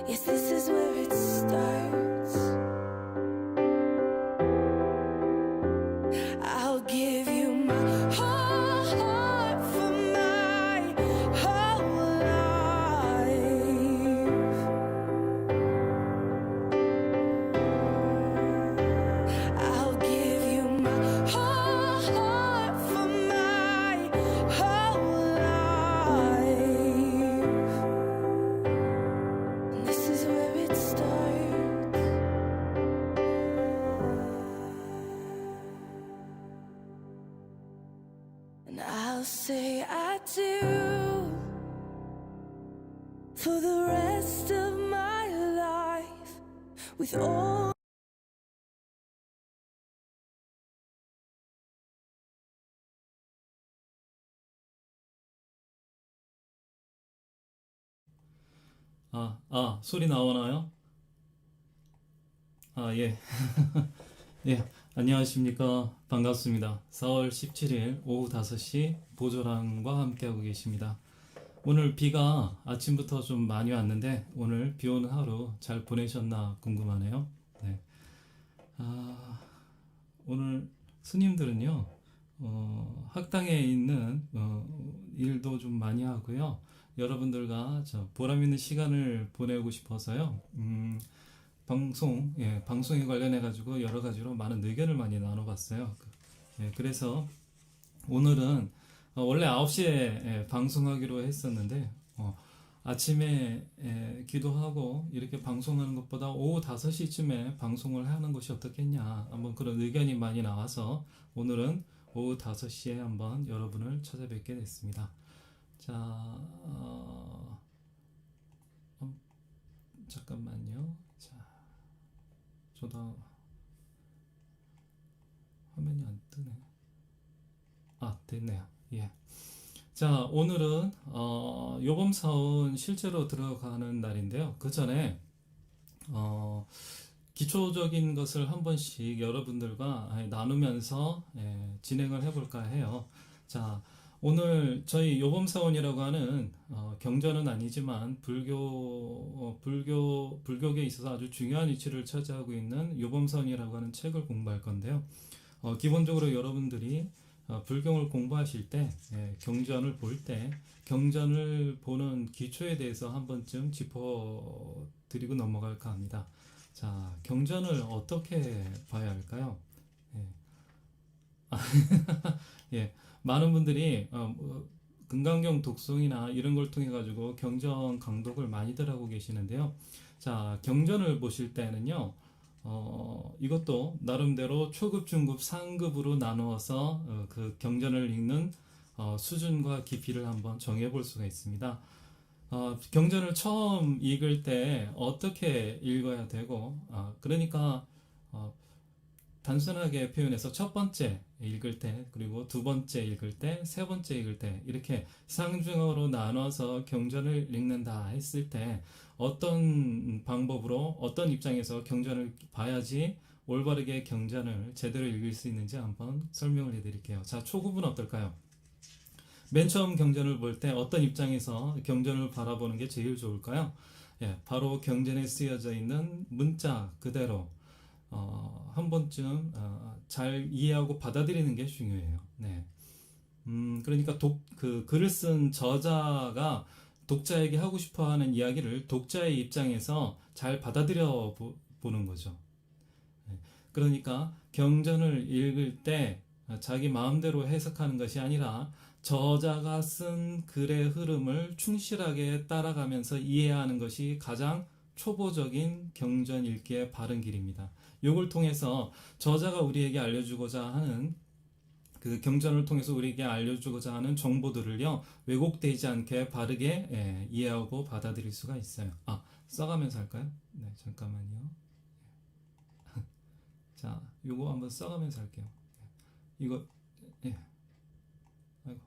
Yes, this is where it starts. I'll give you my whole heart for my whole life. I'll give you my whole heart for my whole life. And this is where it starts. And I'll say I do for the rest of my life with all. 소리 나오나요? 예. 예, 안녕하십니까. 반갑습니다. 4월 17일 오후 5시 보조랑과 함께하고 계십니다. 오늘 비가 아침부터 좀 많이 왔는데 오늘 비 오는 하루 잘 보내셨나 궁금하네요. 네. 오늘 스님들은요, 학당에 있는 일도 좀 많이 하고요. 여러분들과 보람 있는 시간을 보내고 싶어서요. 방송에 관련해 가지고 여러 가지로 많은 의견을 많이 나눠봤어요. 그래서 오늘은 원래 9시에 방송하기로 했었는데 아침에 기도하고 이렇게 방송하는 것보다 오후 5시쯤에 방송을 하는 것이 어떻겠냐, 한번 그런 의견이 많이 나와서 오늘은 오후 5시에 한번 여러분을 찾아뵙게 됐습니다. 자, 잠깐만요. 자, 저도 화면이 안 뜨네. 됐네요. 예. 자, 오늘은 요범사원 실제로 들어가는 날인데요. 그 전에 기초적인 것을 한 번씩 여러분들과 나누면서 진행을 해볼까 해요. 자, 오늘 저희 요범사원이라고 하는 경전은 아니지만 불교계에 있어서 아주 중요한 위치를 차지하고 있는 요범사원이라고 하는 책을 공부할 건데요. 기본적으로 여러분들이 불경을 공부하실 때, 경전을 볼 때, 경전을 보는 기초에 대해서 한 번쯤 짚어드리고 넘어갈까 합니다. 자, 경전을 어떻게 봐야 할까요? 예, 많은 분들이 금강경 독송이나 이런 걸 통해 가지고 경전 강독을 많이들 하고 계시는데요. 자, 경전을 보실 때는요, 이것도 나름대로 초급, 중급, 상급으로 나누어서 그 경전을 읽는 수준과 깊이를 한번 정해 볼 수가 있습니다. 경전을 처음 읽을 때 어떻게 읽어야 되고, 그러니까 단순하게 표현해서 첫 번째 읽을 때, 그리고 두 번째 읽을 때, 세 번째 읽을 때, 이렇게 상중하로 나눠서 경전을 읽는다 했을 때 어떤 방법으로, 어떤 입장에서 경전을 봐야지 올바르게 경전을 제대로 읽을 수 있는지 한번 설명을 해드릴게요. 자, 초급은 어떨까요? 맨 처음 경전을 볼 때 어떤 입장에서 경전을 바라보는 게 제일 좋을까요? 바로 경전에 쓰여져 있는 문자 그대로 한 번쯤 잘 이해하고 받아들이는 게 중요해요. 네. 그러니까 글을 쓴 저자가 독자에게 하고 싶어 하는 이야기를 독자의 입장에서 잘 받아들여 보는 거죠. 네. 그러니까 경전을 읽을 때 자기 마음대로 해석하는 것이 아니라 저자가 쓴 글의 흐름을 충실하게 따라가면서 이해하는 것이 가장 초보적인 경전 읽기의 바른 길입니다. 이걸 통해서 저자가 우리에게 알려주고자 하는, 그 경전을 통해서 우리에게 알려주고자 하는 정보들을요, 왜곡되지 않게 바르게 이해하고 받아들일 수가 있어요. 써가면서 할까요? 네, 잠깐만요. 자, 요거 한번 써가면서 할게요. 이거, 아이고,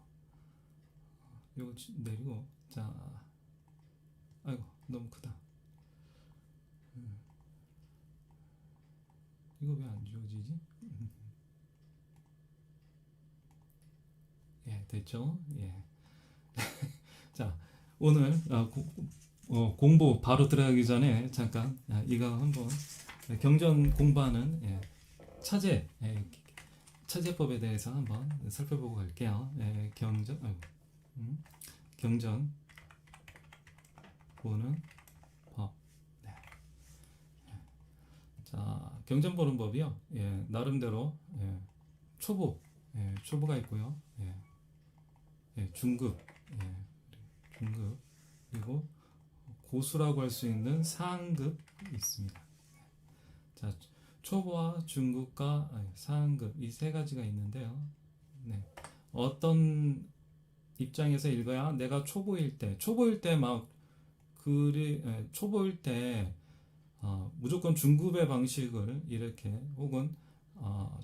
요거 내리고, 자, 아이고, 너무 크다. 이거 왜 안 지워지지? 됐죠? 자, 오늘 공부 바로 들어가기 전에 잠깐 이거 한번 경전 공부하는 차제법에 대해서 한번 살펴보고 갈게요. 경전 보는 법. 네. 자, 경전 보는 법이요. 나름대로 초보가 있고요. 중급, 중급, 그리고 고수라고 할 수 있는 상급이 있습니다. 자, 초보와 중급과 상급 이 세 가지가 있는데요. 어떤 입장에서 읽어야 내가 초보일 때 막 초보일 때 무조건 중급의 방식을 이렇게 혹은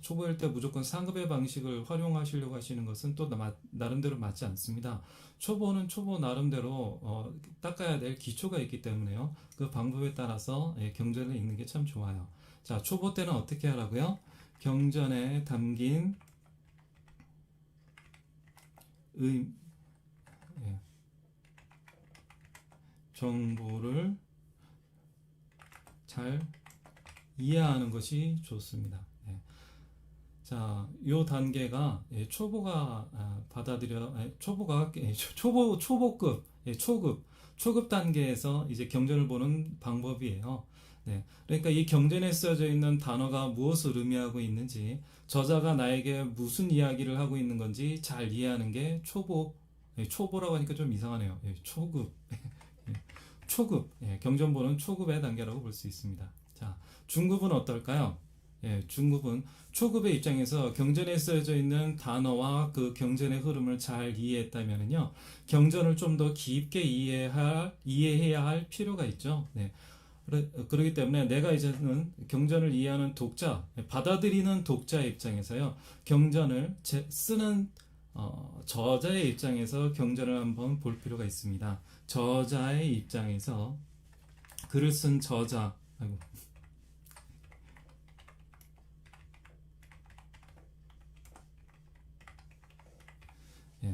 초보일 때 무조건 상급의 방식을 활용하시려고 하시는 것은 또 나름대로 맞지 않습니다. 초보는 초보 나름대로 닦아야 될 기초가 있기 때문에요. 그 방법에 따라서 경전을 읽는 게 참 좋아요. 자, 초보 때는 어떻게 하라고요? 경전에 담긴 정보를 잘 이해하는 것이 좋습니다. 자, 요 단계가 초보가 초급 단계에서 이제 경전을 보는 방법이에요. 그러니까 이 경전에 쓰여져 있는 단어가 무엇을 의미하고 있는지, 저자가 나에게 무슨 이야기를 하고 있는 건지 잘 이해하는 게 초보라고 하니까 좀 이상하네요. 초급, 경전 보는 초급의 단계라고 볼 수 있습니다. 자, 중급은 어떨까요? 중급은 초급의 입장에서 경전에 쓰여져 있는 단어와 그 경전의 흐름을 잘 이해했다면요, 경전을 좀 더 깊게 이해해야 할 필요가 있죠. 그렇기 때문에 내가 이제는 경전을 이해하는 독자, 받아들이는 독자의 입장에서요, 경전을 쓰는 저자의 입장에서 경전을 한번 볼 필요가 있습니다. 저자의 입장에서 글을 쓴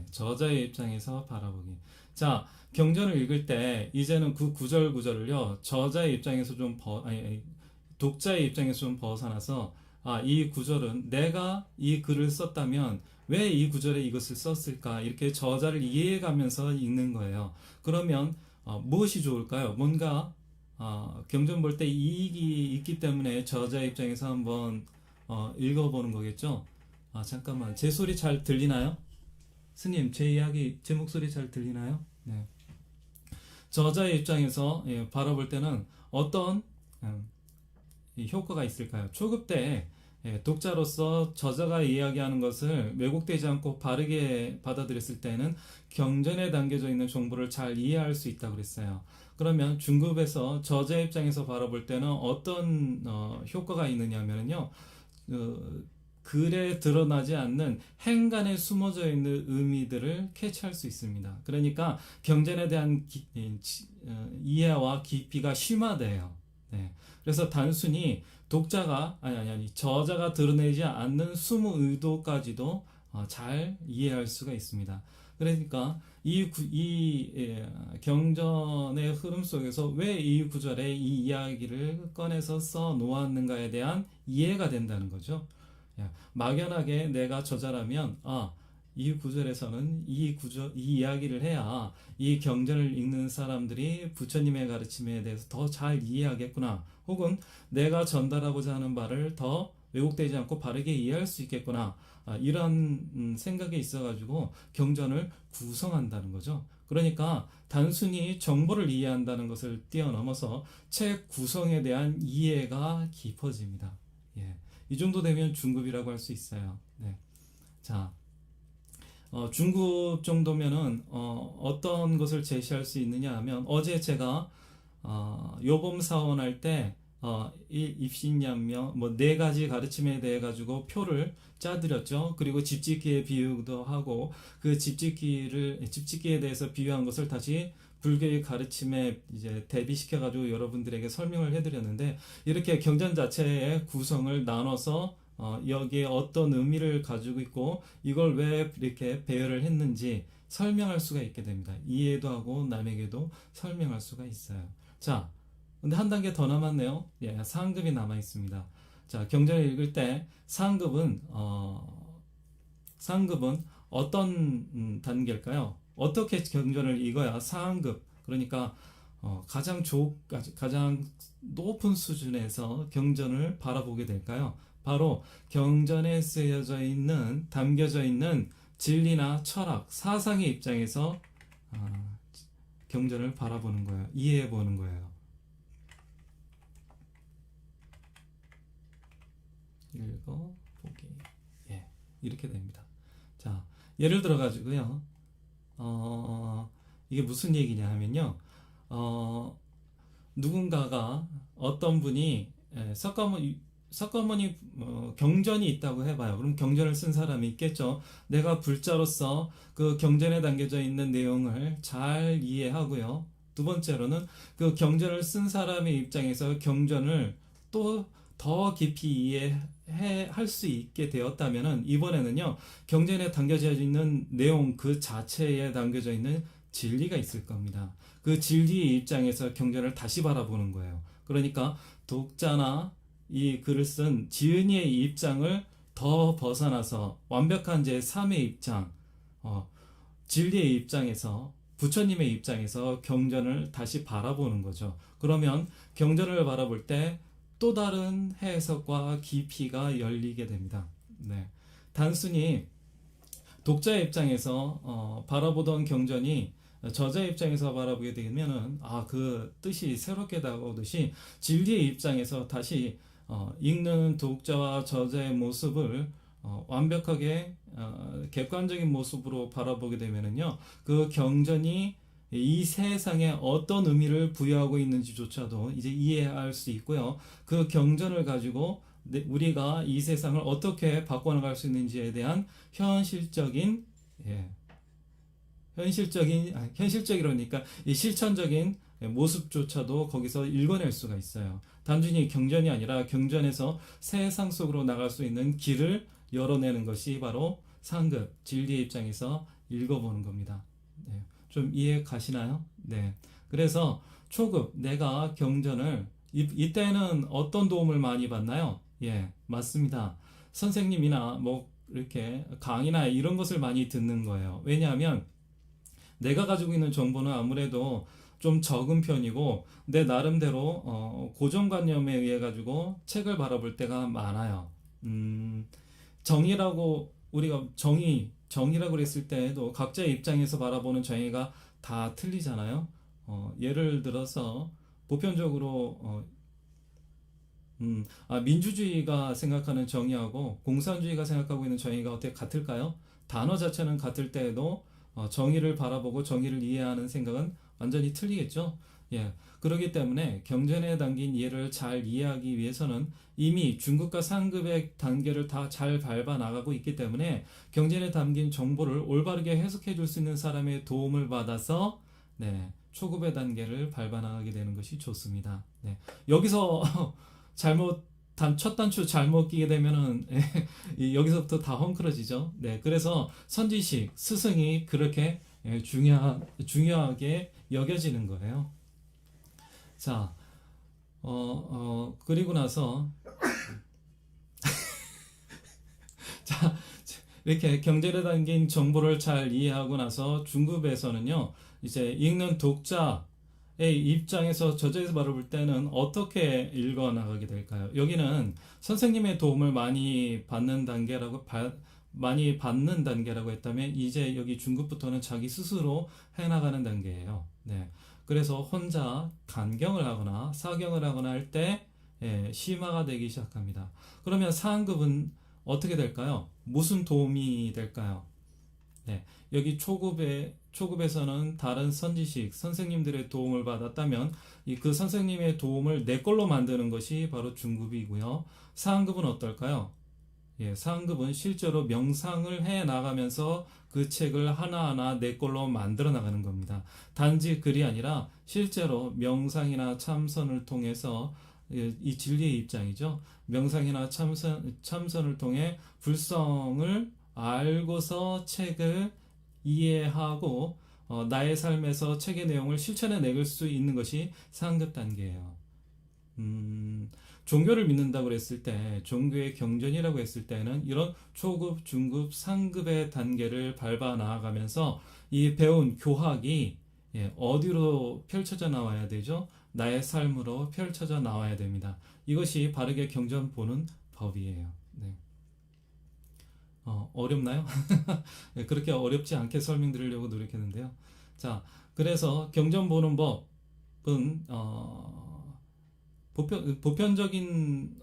저자의 입장에서 바라보기. 자, 경전을 읽을 때 이제는 그 구절을요, 저자의 입장에서 독자의 입장에서 좀 벗어나서, 이 구절은 내가 이 글을 썼다면 왜 이 구절에 이것을 썼을까, 이렇게 저자를 이해해가면서 읽는 거예요. 그러면 무엇이 좋을까요? 뭔가 경전 볼 때 이익이 있기 때문에 저자의 입장에서 한번 읽어보는 거겠죠. 잠깐만, 제 소리 잘 들리나요? 스님, 제 목소리 잘 들리나요? 네. 저자의 입장에서 바라볼 때는 어떤 효과가 있을까요? 초급 때 독자로서 저자가 이야기하는 것을 왜곡되지 않고 바르게 받아들였을 때는 경전에 담겨져 있는 정보를 잘 이해할 수 있다고 그랬어요. 그러면 중급에서 저자의 입장에서 바라볼 때는 어떤 효과가 있느냐면요, 글에 드러나지 않는 행간에 숨어져 있는 의미들을 캐치할 수 있습니다. 그러니까 경전에 대한 이해와 깊이가 심화돼요. 그래서 단순히 저자가 드러내지 않는 숨은 의도까지도 잘 이해할 수가 있습니다. 그러니까 이 경전의 흐름 속에서 왜 이 구절에 이 이야기를 꺼내서 써 놓았는가에 대한 이해가 된다는 거죠. 막연하게 내가 저자라면 이 구절에서는 이 이야기를 해야 이 경전을 읽는 사람들이 부처님의 가르침에 대해서 더 잘 이해하겠구나, 혹은 내가 전달하고자 하는 바를 더 왜곡되지 않고 바르게 이해할 수 있겠구나, 이런 생각이 있어가지고 경전을 구성한다는 거죠. 그러니까 단순히 정보를 이해한다는 것을 뛰어넘어서 책 구성에 대한 이해가 깊어집니다. 이 정도 되면 중급이라고 할 수 있어요. 자, 중급 정도면은 어떤 것을 제시할 수 있느냐 하면, 어제 제가 요범사원 할 때 입신양명 네 가지 가르침에 대해 가지고 표를 짜드렸죠. 그리고 집짓기에 비유도 하고, 그 집짓기에 대해서 비유한 것을 다시 불교의 가르침에 이제 대비시켜 가지고 여러분들에게 설명을 해드렸는데, 이렇게 경전 자체의 구성을 나눠서 여기에 어떤 의미를 가지고 있고 이걸 왜 이렇게 배열을 했는지 설명할 수가 있게 됩니다. 이해도 하고 남에게도 설명할 수가 있어요. 자, 근데 한 단계 더 남았네요. 예, 상급이 남아 있습니다. 자, 경전을 읽을 때 상급은 어떤 단계일까요? 어떻게 경전을 읽어야 상급, 그러니까 가장 높은 수준에서 경전을 바라보게 될까요? 바로 경전에 담겨져 있는 진리나 철학, 사상의 입장에서 경전을 바라보는 거예요. 이해해 보는 거예요. 읽어보기. 예, 이렇게 됩니다. 자, 예를 들어 가지고요. 이게 무슨 얘기냐 하면요. 누군가가 어떤 분이 석가모니 경전이 있다고 해봐요. 그럼 경전을 쓴 사람이 있겠죠. 내가 불자로서 그 경전에 담겨져 있는 내용을 잘 이해하고요. 두 번째로는 그 경전을 쓴 사람의 입장에서 경전을 또 더 깊이 이해할 수 있게 되었다면은 이번에는요, 경전에 담겨져 있는 내용 그 자체에 담겨져 있는 진리가 있을 겁니다. 그 진리의 입장에서 경전을 다시 바라보는 거예요. 그러니까 독자나 이 글을 쓴 지은이의 입장을 더 벗어나서 완벽한 제3의 입장, 진리의 입장에서, 부처님의 입장에서 경전을 다시 바라보는 거죠. 그러면 경전을 바라볼 때 또 다른 해석과 깊이가 열리게 됩니다. 네. 단순히 독자의 입장에서 바라보던 경전이 저자의 입장에서 바라보게 되면은 그 뜻이 새롭게 다가오듯이 진리의 입장에서 다시 읽는 독자와 저자의 모습을 완벽하게 객관적인 모습으로 바라보게 되면은요, 그 경전이 이 세상에 어떤 의미를 부여하고 있는지조차도 이제 이해할 수 있고요. 그 경전을 가지고 우리가 이 세상을 어떻게 바꿔나갈 수 있는지에 대한 현실적이니까 이 실천적인 모습조차도 거기서 읽어낼 수가 있어요. 단순히 경전이 아니라 경전에서 세상 속으로 나갈 수 있는 길을 열어내는 것이 바로 상급, 진리의 입장에서 읽어보는 겁니다. 네. 좀 이해 가시나요? 네. 그래서 초급, 내가 경전을 이때는 어떤 도움을 많이 받나요? 예, 맞습니다. 선생님이나 이렇게 강의나 이런 것을 많이 듣는 거예요. 왜냐하면 내가 가지고 있는 정보는 아무래도 좀 적은 편이고 내 나름대로 고정관념에 의해 가지고 책을 바라볼 때가 많아요. 우리가 정의라고 그랬을 때에도 각자의 입장에서 바라보는 정의가 다 틀리잖아요. 예를 들어서 보편적으로 민주주의가 생각하는 정의하고 공산주의가 생각하고 있는 정의가 어떻게 같을까요? 단어 자체는 같을 때에도 정의를 바라보고 정의를 이해하는 생각은 완전히 틀리겠죠. 예, 그렇기 때문에 경전에 담긴 이해를 잘 이해하기 위해서는 이미 중급과 상급의 단계를 다 잘 밟아 나가고 있기 때문에 경전에 담긴 정보를 올바르게 해석해 줄 수 있는 사람의 도움을 받아서 초급의 단계를 밟아 나가게 되는 것이 좋습니다. 네, 여기서 첫 단추 잘못 끼게 되면은 여기서부터 다 헝클어지죠. 네, 그래서 선지식, 스승이 그렇게 중요하게 여겨지는 거예요. 자, 그리고 나서 자, 이렇게 경전에 담긴 정보를 잘 이해하고 나서 중급에서는요, 이제 읽는 독자의 입장에서 저자에서 바라볼 때는 어떻게 읽어 나가게 될까요? 여기는 선생님의 도움을 많이 받는 단계라고 했다면 이제 여기 중급부터는 자기 스스로 해나가는 단계예요. 네. 그래서 혼자 간경을 하거나 사경을 하거나 할 때 심화가 되기 시작합니다. 그러면 상급은 어떻게 될까요? 무슨 도움이 될까요? 네. 여기 초급에서는 다른 선지식, 선생님들의 도움을 받았다면 그 선생님의 도움을 내 걸로 만드는 것이 바로 중급이고요. 상급은 어떨까요? 예, 상급은 실제로 명상을 해 나가면서 그 책을 하나하나 내 걸로 만들어 나가는 겁니다. 단지 글이 아니라 실제로 명상이나 참선을 통해서 이 진리의 입장이죠. 명상이나 참선을 통해 불성을 알고서 책을 이해하고 나의 삶에서 책의 내용을 실천해 내릴 수 있는 것이 상급 단계예요. 종교를 믿는다고 그랬을 때, 종교의 경전이라고 했을 때는 이런 초급, 중급, 상급의 단계를 밟아 나아가면서 이 배운 교학이 어디로 펼쳐져 나와야 되죠? 나의 삶으로 펼쳐져 나와야 됩니다. 이것이 바르게 경전 보는 법이에요. 네. 어렵나요? 네, 그렇게 어렵지 않게 설명드리려고 노력했는데요. 자, 그래서 경전 보는 법은 보편적인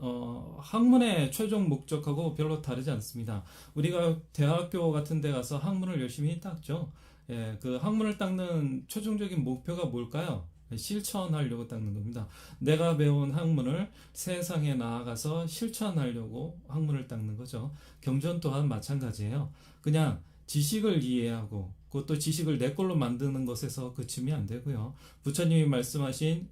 학문의 최종 목적하고 별로 다르지 않습니다. 우리가 대학교 같은 데 가서 학문을 열심히 닦죠. 예, 그 학문을 닦는 최종적인 목표가 뭘까요? 실천하려고 닦는 겁니다. 내가 배운 학문을 세상에 나아가서 실천하려고 학문을 닦는 거죠. 경전 또한 마찬가지예요. 그냥 지식을 이해하고 그것도 지식을 내 걸로 만드는 것에서 그치면 안 되고요. 부처님이 말씀하신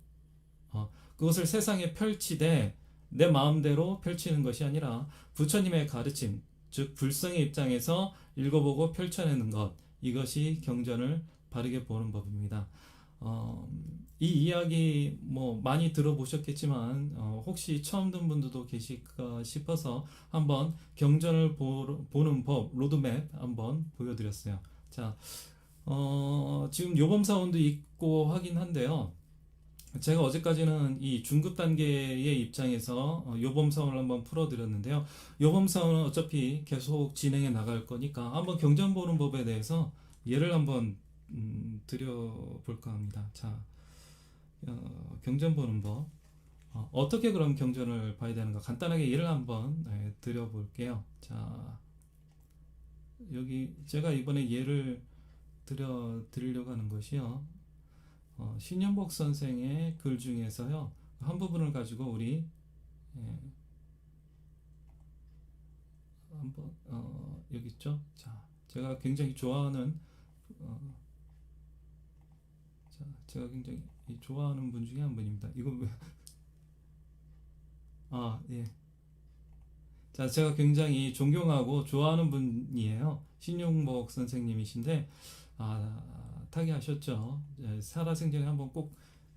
그것을 세상에 펼치되 내 마음대로 펼치는 것이 아니라 부처님의 가르침, 즉 불성의 입장에서 읽어보고 펼쳐내는 것, 이것이 경전을 바르게 보는 법입니다. 이 이야기 뭐 많이 들어보셨겠지만 혹시 처음 듣는 분들도 계실까 싶어서 한번 경전을 보는 법 로드맵 한번 보여드렸어요. 자, 지금 요범사원도 있고 하긴 한데요. 제가 어제까지는 이 중급 단계의 입장에서 요범사원을 한번 풀어드렸는데요. 요범사원은 어차피 계속 진행해 나갈 거니까 한번 경전 보는 법에 대해서 예를 한번 드려볼까 합니다. 자, 경전 보는 법. 어떻게 그럼 경전을 봐야 되는가 간단하게 예를 한번 드려볼게요. 자, 여기 제가 이번에 예를 드리려고 하는 것이요. 신연복 선생의 글 중에서요. 한 부분을 가지고 우리 한번 여기 있죠. 자, 제가 굉장히 좋아하는 자, 제가 굉장히 좋아하는 분 중에 한 분입니다. 이거 왜 예. 자, 제가 굉장히 존경하고 좋아하는 분이에요. 신용복 선생님이신데, 타계하셨죠. 살아생전에 한번 꼭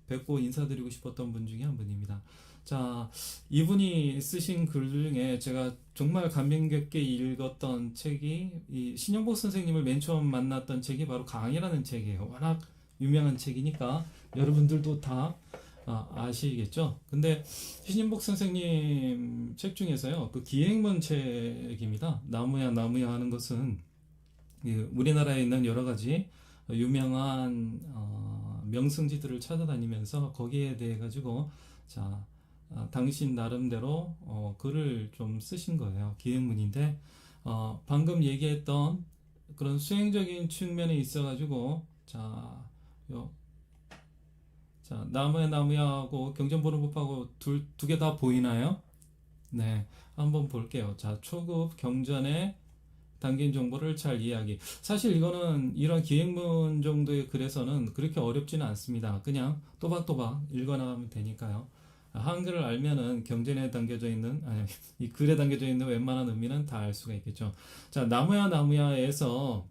뵙고 인사드리고 싶었던 분 중에 한 분입니다. 자, 이분이 쓰신 글 중에 제가 정말 감명 깊게 읽었던 책이 이 신용복 선생님을 맨 처음 만났던 책이 바로 강이라는 책이에요. 워낙 유명한 책이니까 여러분들도 다 아시겠죠? 근데 신인복 선생님 책 중에서요, 그 기행문 책입니다. 나무야 나무야 하는 것은 우리나라에 있는 여러 가지 유명한 명승지들을 찾아다니면서 거기에 대해 가지고 자, 당신 나름대로 글을 좀 쓰신 거예요. 기행문인데 방금 얘기했던 그런 수행적인 측면에 있어 가지고 자, 나무야 나무야하고 경전보는법하고 두 개 다 보이나요? 네, 한번 볼게요. 자, 초급 경전의 담긴 정보를 잘 이해하기. 사실 이거는 이런 기행문 정도의 글에서는 그렇게 어렵지는 않습니다. 그냥 또박또박 읽어나가면 되니까요. 한글을 알면은 경전에 담겨져 있는, 이 글에 담겨져 있는 웬만한 의미는 다 알 수가 있겠죠. 자, 나무야 나무야에서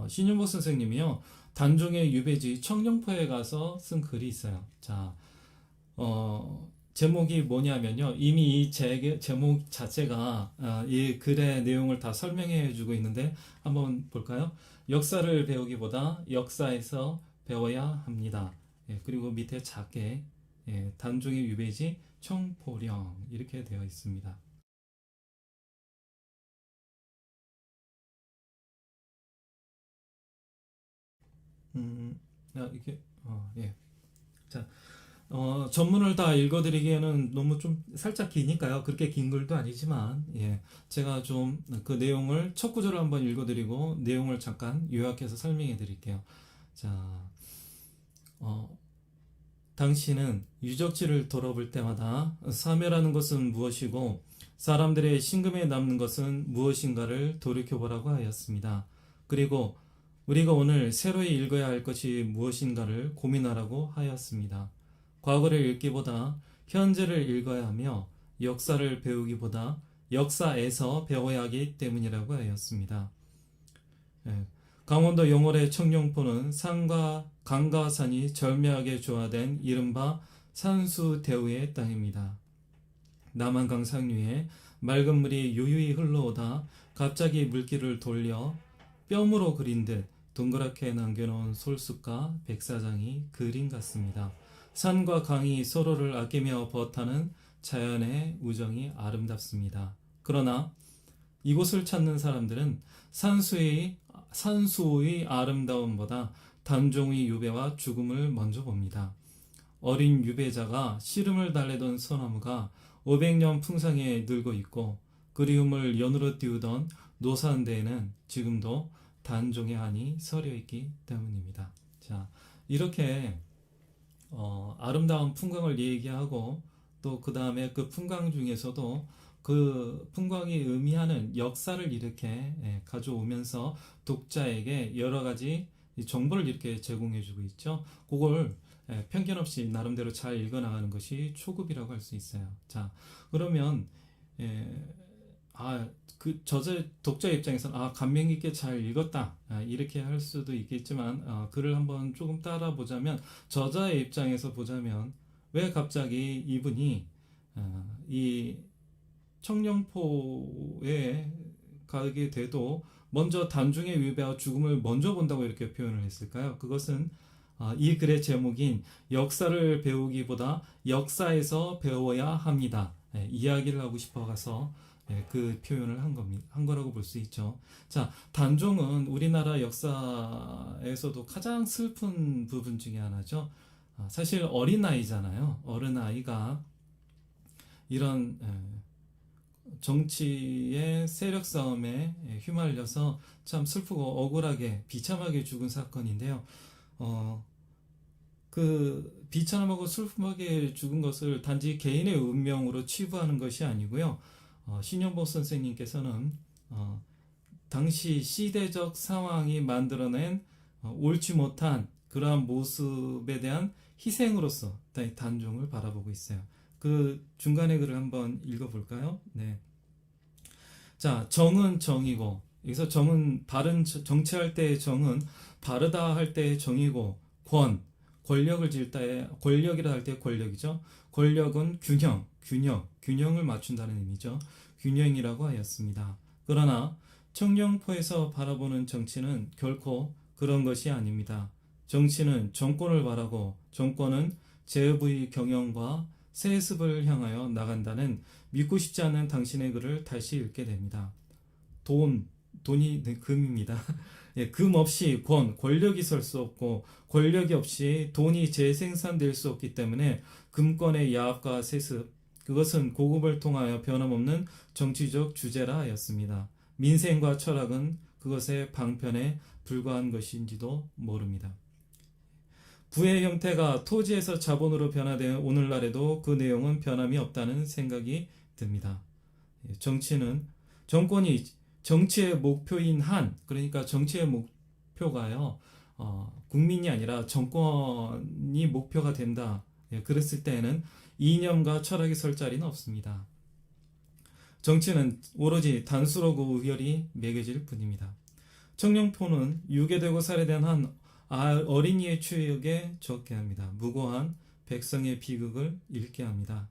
신윤복 선생님이요, 단종의 유배지 청룡포에 가서 쓴 글이 있어요. 자, 제목이 뭐냐면요. 이미 이 제목 자체가 이 글의 내용을 다 설명해 주고 있는데 한번 볼까요? 역사를 배우기보다 역사에서 배워야 합니다. 그리고 밑에 작게 단종의 유배지 청포령 이렇게 되어 있습니다. 이게 예. 자, 전문을 다 읽어드리기에는 너무 좀 살짝 기니까요. 그렇게 긴 글도 아니지만, 제가 좀 그 내용을 첫 구절을 한번 읽어드리고, 내용을 잠깐 요약해서 설명해 드릴게요. 자, 당신은 유적지를 돌아볼 때마다 사매라는 것은 무엇이고, 사람들의 심금에 남는 것은 무엇인가를 돌이켜보라고 하였습니다. 그리고 우리가 오늘 새로이 읽어야 할 것이 무엇인가를 고민하라고 하였습니다. 과거를 읽기보다 현재를 읽어야 하며 역사를 배우기보다 역사에서 배워야 하기 때문이라고 하였습니다. 강원도 영월의 청룡포는 산과 강과 산이 절묘하게 조화된 이른바 산수대우의 땅입니다. 남한강 상류에 맑은 물이 유유히 흘러오다 갑자기 물길을 돌려 뼘으로 그린 듯 동그랗게 남겨놓은 솔숲과 백사장이 그림 같습니다. 산과 강이 서로를 아끼며 버타는 자연의 우정이 아름답습니다. 그러나 이곳을 찾는 사람들은 산수의 아름다움보다 단종의 유배와 죽음을 먼저 봅니다. 어린 유배자가 씨름을 달래던 소나무가 500년 풍상에 늙어 있고 그리움을 연으로 띄우던 노산대에는 지금도 단종의 한이 서려 있기 때문입니다. 자, 이렇게 아름다운 풍광을 얘기하고 또 그 다음에 그 풍광 중에서도 그 풍광이 의미하는 역사를 이렇게 가져오면서 독자에게 여러 가지 정보를 이렇게 제공해주고 있죠. 그걸 편견 없이 나름대로 잘 읽어나가는 것이 초급이라고 할 수 있어요. 자, 그러면 그 독자 입장에서는 감명 깊게 잘 읽었다 이렇게 할 수도 있겠지만 글을 한번 조금 따라 보자면 저자의 입장에서 보자면 왜 갑자기 이분이 이 청룡포에 가게 돼도 먼저 단중의 위배와 죽음을 먼저 본다고 이렇게 표현을 했을까요? 그것은 이 글의 제목인 역사를 배우기보다 역사에서 배워야 합니다. 이야기를 하고 싶어가서 그 표현을 한 거라고 볼 수 있죠. 자, 단종은 우리나라 역사에서도 가장 슬픈 부분 중에 하나죠. 사실 어린아이잖아요. 어린아이가 이런 정치의 세력 싸움에 휘말려서 참 슬프고 억울하게 비참하게 죽은 사건인데요. 그 비참하고 슬픔하게 죽은 것을 단지 개인의 운명으로 치부하는 것이 아니고요. 신영복 선생님께서는 당시 시대적 상황이 만들어낸 옳지 못한 그러한 모습에 대한 희생으로서 단종을 바라보고 있어요. 그 중간에 글을 한번 읽어볼까요? 네. 자, 정은 정이고, 여기서 정은 바른 정치할 때의 정은 바르다 할 때의 정이고, 권력을 질 때 권력이라 할 때 권력이죠. 권력은 균형을 맞춘다는 의미죠. 균형이라고 하였습니다. 그러나 청룡포에서 바라보는 정치는 결코 그런 것이 아닙니다. 정치는 정권을 바라고 정권은 제의의 경영과 세습을 향하여 나간다는 믿고 싶지 않은 당신의 글을 다시 읽게 됩니다. 돈이 금입니다. 금 없이 권력이 설 수 없고 권력이 없이 돈이 재생산될 수 없기 때문에 금권의 야합과 세습, 그것은 고급을 통하여 변함없는 정치적 주제라 하였습니다. 민생과 철학은 그것의 방편에 불과한 것인지도 모릅니다. 부의 형태가 토지에서 자본으로 변화된 오늘날에도 그 내용은 변함이 없다는 생각이 듭니다. 정권이 정치의 목표인 한, 그러니까 정치의 목표가요, 국민이 아니라 정권이 목표가 된다. 그랬을 때에는 이념과 철학이 설 자리는 없습니다. 정치는 오로지 단수로고 의열이 매겨질 뿐입니다. 청룡포는 유괴되고 살해된 한 어린이의 추억에 적게 합니다. 무고한 백성의 비극을 읽게 합니다.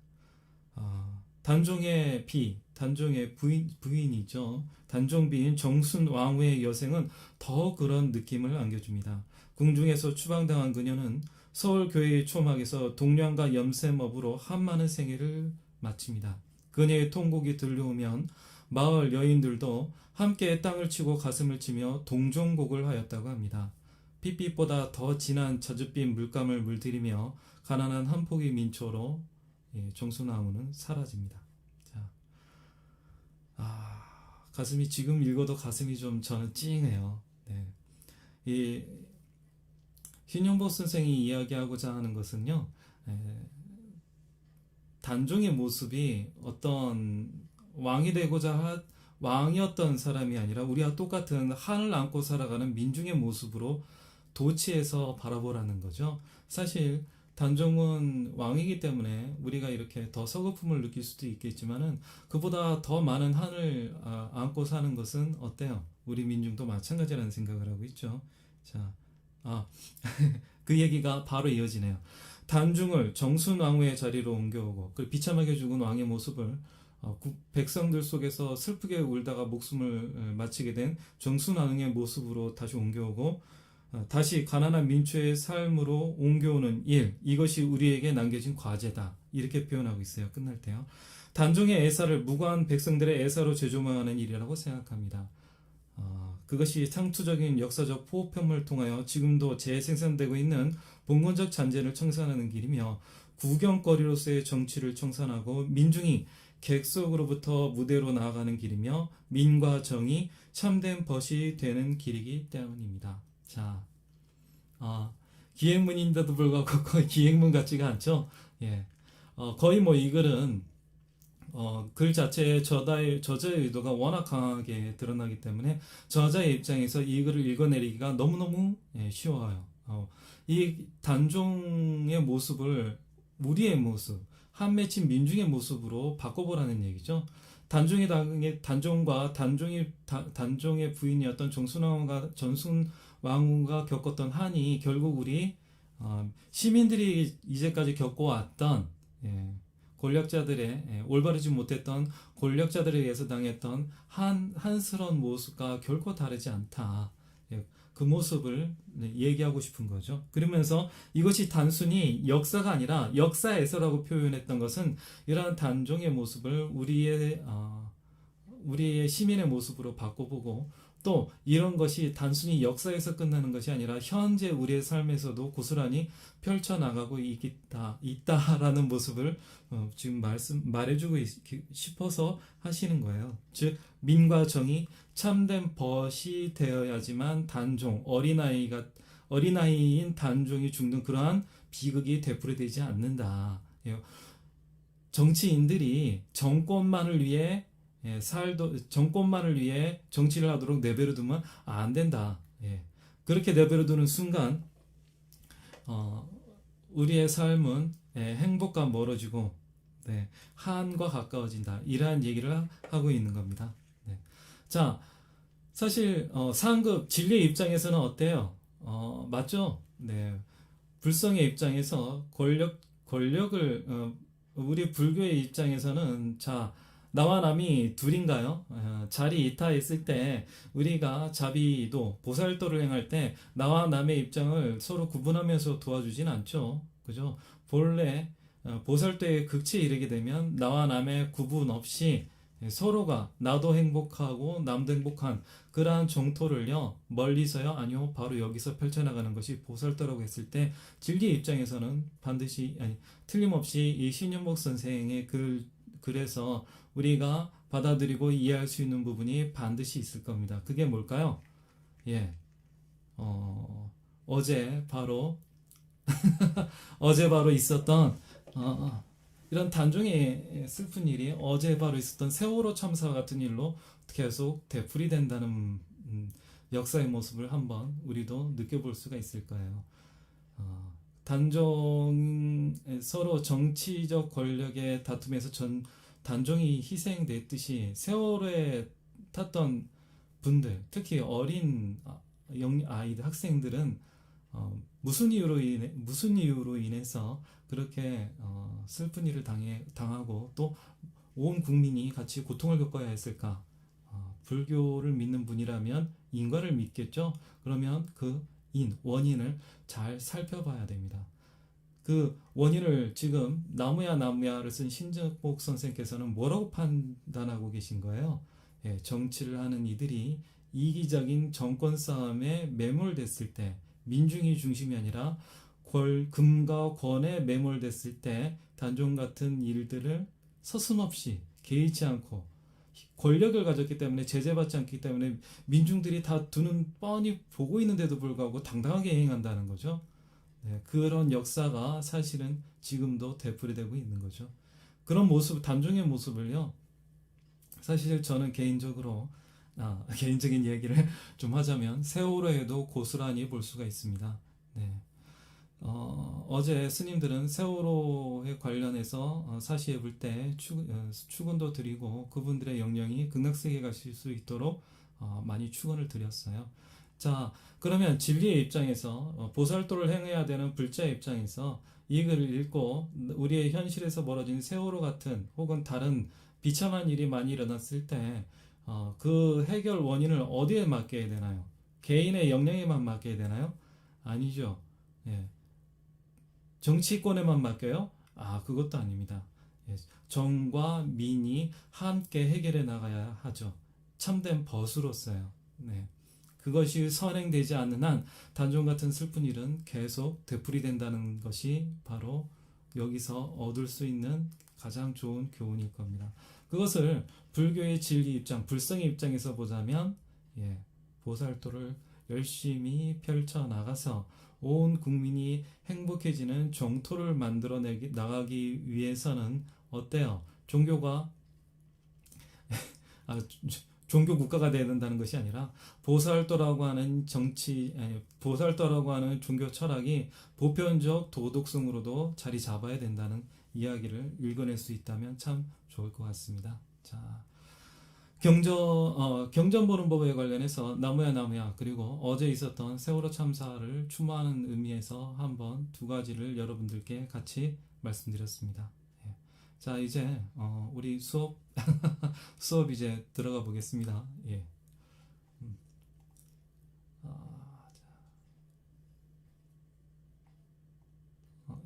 단종의 부인이죠. 단종비인 정순 왕후의 여생은 더 그런 느낌을 안겨줍니다. 궁중에서 추방당한 그녀는 서울교회의 초막에서 동량과 염세업으로 한많은 생애를 마칩니다. 그녀의 통곡이 들려오면 마을 여인들도 함께 땅을 치고 가슴을 치며 동종곡을 하였다고 합니다. 핏빛보다 더 진한 저줏빛 물감을 물들이며 가난한 한 폭의 민초로 정순왕후는 사라집니다. 자, 가슴이 지금 읽어도 가슴이 좀 저는 찡해요. 네. 이 신영복 선생이 이야기하고자 하는 것은요, 단종의 모습이 어떤 왕이었던 사람이 아니라 우리와 똑같은 한을 안고 살아가는 민중의 모습으로 도취해서 바라보라는 거죠. 사실 단종은 왕이기 때문에 우리가 이렇게 더 서글픔을 느낄 수도 있겠지만은 그보다 더 많은 한을 안고 사는 것은 어때요? 우리 민중도 마찬가지라는 생각을 하고 있죠. 자, 아, 그 얘기가 바로 이어지네요. 단중을 정순 왕후의 자리로 옮겨오고 그 비참하게 죽은 왕의 모습을 백성들 속에서 슬프게 울다가 목숨을 마치게 된 정순 왕의 모습으로 다시 옮겨오고 다시 가난한 민초의 삶으로 옮겨오는 일, 이것이 우리에게 남겨진 과제다. 이렇게 표현하고 있어요. 끝날 때요. 단종의 애사를 무고한 백성들의 애사로 재조명하는 일이라고 생각합니다. 그것이 상투적인 역사적 포흡편을 통하여 지금도 재생산되고 있는 봉건적 잔재를 청산하는 길이며 구경거리로서의 정치를 청산하고 민중이 객석으로부터 무대로 나아가는 길이며 민과 정이 참된 벗이 되는 길이기 때문입니다. 자, 기행문인데도 불구하고 거의 기행문 같지가 않죠. 예, 거의 뭐 이 글은 글 자체의 저자의 의도가 워낙 강하게 드러나기 때문에 저자의 입장에서 이 글을 읽어내리기가 너무너무 쉬워요. 이 단종의 모습을 우리의 모습, 한 맺힌 민중의 모습으로 바꿔보라는 얘기죠. 단종과 단종의 부인이었던 전순 왕후가 겪었던 한이 결국 우리 시민들이 이제까지 겪어왔던 권력자들의 올바르지 못했던 권력자들에 의해서 당했던 한스러운 모습과 결코 다르지 않다. 그 모습을 얘기하고 싶은 거죠. 그러면서 이것이 단순히 역사가 아니라 역사에서라고 표현했던 것은 이러한 단종의 모습을 우리의 시민의 모습으로 바꿔보고 또 이런 것이 단순히 역사에서 끝나는 것이 아니라 현재 우리의 삶에서도 고스란히 펼쳐나가고 있다라는 모습을 지금 말해주고 싶어서 하시는 거예요. 즉 민과 정이 참된 벗이 되어야지만 단종, 어린아이인 단종이 죽는 그러한 비극이 되풀이되지 않는다. 정치인들이 정권만을 위해 정치를 하도록 내버려두면 안 된다. 그렇게 내버려두는 순간 우리의 삶은 행복과 멀어지고 한과 가까워진다. 이러한 얘기를 하고 있는 겁니다. 자, 사실 상급 진리의 입장에서는 어때요? 맞죠? 불성의 입장에서 권력을 우리 불교의 입장에서는 나와 남이 둘인가요? 자리 이타했을 때 우리가 자비도 보살도를 행할 때 나와 남의 입장을 서로 구분하면서 도와주진 않죠. 그죠? 본래 보살도의 극치에 이르게 되면 나와 남의 구분 없이 서로가 나도 행복하고 남도 행복한 그러한 정토를요 멀리서요 아니요 바로 여기서 펼쳐나가는 것이 보살도라고 했을 때 진리의 입장에서는 반드시 틀림없이 이 신윤복 선생의 글에서 우리가 받아들이고 이해할 수 있는 부분이 반드시 있을 겁니다. 그게 뭘까요? 어제 바로 있었던 이런 단종의 슬픈 일이 어제 바로 있었던 세월호 참사 같은 일로 계속 되풀이된다는 역사의 모습을 한번 우리도 느껴볼 수가 있을 거예요. 서로 정치적 권력의 다툼에서 단종이 희생됐듯이 세월호에 탔던 분들, 특히 어린 아이들, 학생들은 무슨 이유로 인해서 그렇게 슬픈 일을 당하고 또 온 국민이 같이 고통을 겪어야 했을까? 불교를 믿는 분이라면 인과를 믿겠죠? 그러면 그 원인을 잘 살펴봐야 됩니다. 그 원인을 지금 나무야를 쓴 신정복 선생께서는 뭐라고 판단하고 계신 거예요? 정치를 하는 이들이 이기적인 정권 싸움에 매몰됐을 때 민중이 중심이 아니라 금과 권에 매몰됐을 때 단종 같은 일들을 서슴없이 개의치 않고 권력을 가졌기 때문에 제재받지 않기 때문에 민중들이 다 두 눈 뻔히 보고 있는데도 불구하고 당당하게 행한다는 거죠. 그런 역사가 사실은 지금도 되풀이되고 있는 거죠. 그런 모습, 단종의 모습을요. 사실 저는 개인적으로 개인적인 얘기를 좀 하자면 세월호에도 고스란히 볼 수가 있습니다. 어제 스님들은 세월호에 관련해서 사시해 볼 때 축원도 드리고 그분들의 영령이 극락세계 가실 수 있도록 많이 축원을 드렸어요. 자, 그러면 진리의 입장에서 보살도를 행해야 되는 불자의 입장에서 이 글을 읽고 우리의 현실에서 벌어진 세월호 같은 혹은 다른 비참한 일이 많이 일어났을 때 그 해결 원인을 어디에 맡겨야 되나요? 개인의 영령에만 맡겨야 되나요? 아니죠. 예. 정치권에만 맡겨요? 그것도 아닙니다. 예, 정과 민이 함께 해결해 나가야 하죠. 참된 벗으로서요. 네. 그것이 선행되지 않는 한 단종 같은 슬픈 일은 계속 되풀이된다는 것이 바로 여기서 얻을 수 있는 가장 좋은 교훈일 겁니다. 그것을 불교의 진리 입장, 불성의 입장에서 보자면 보살도를 열심히 펼쳐 나가서 온 국민이 행복해지는 정토를 만들어 나가기 위해서는 어때요? 종교가 종교 국가가 되어야 된다는 것이 아니라 보살도라고 하는 보살도라고 하는 종교 철학이 보편적 도덕성으로도 자리 잡아야 된다는 이야기를 읽어낼 수 있다면 참 좋을 것 같습니다. 자, 경전 보는 법에 관련해서 나무야 그리고 어제 있었던 세월호 참사를 추모하는 의미에서 한번 두 가지를 여러분들께 같이 말씀드렸습니다. 자, 이제 우리 수업 이제 들어가 보겠습니다.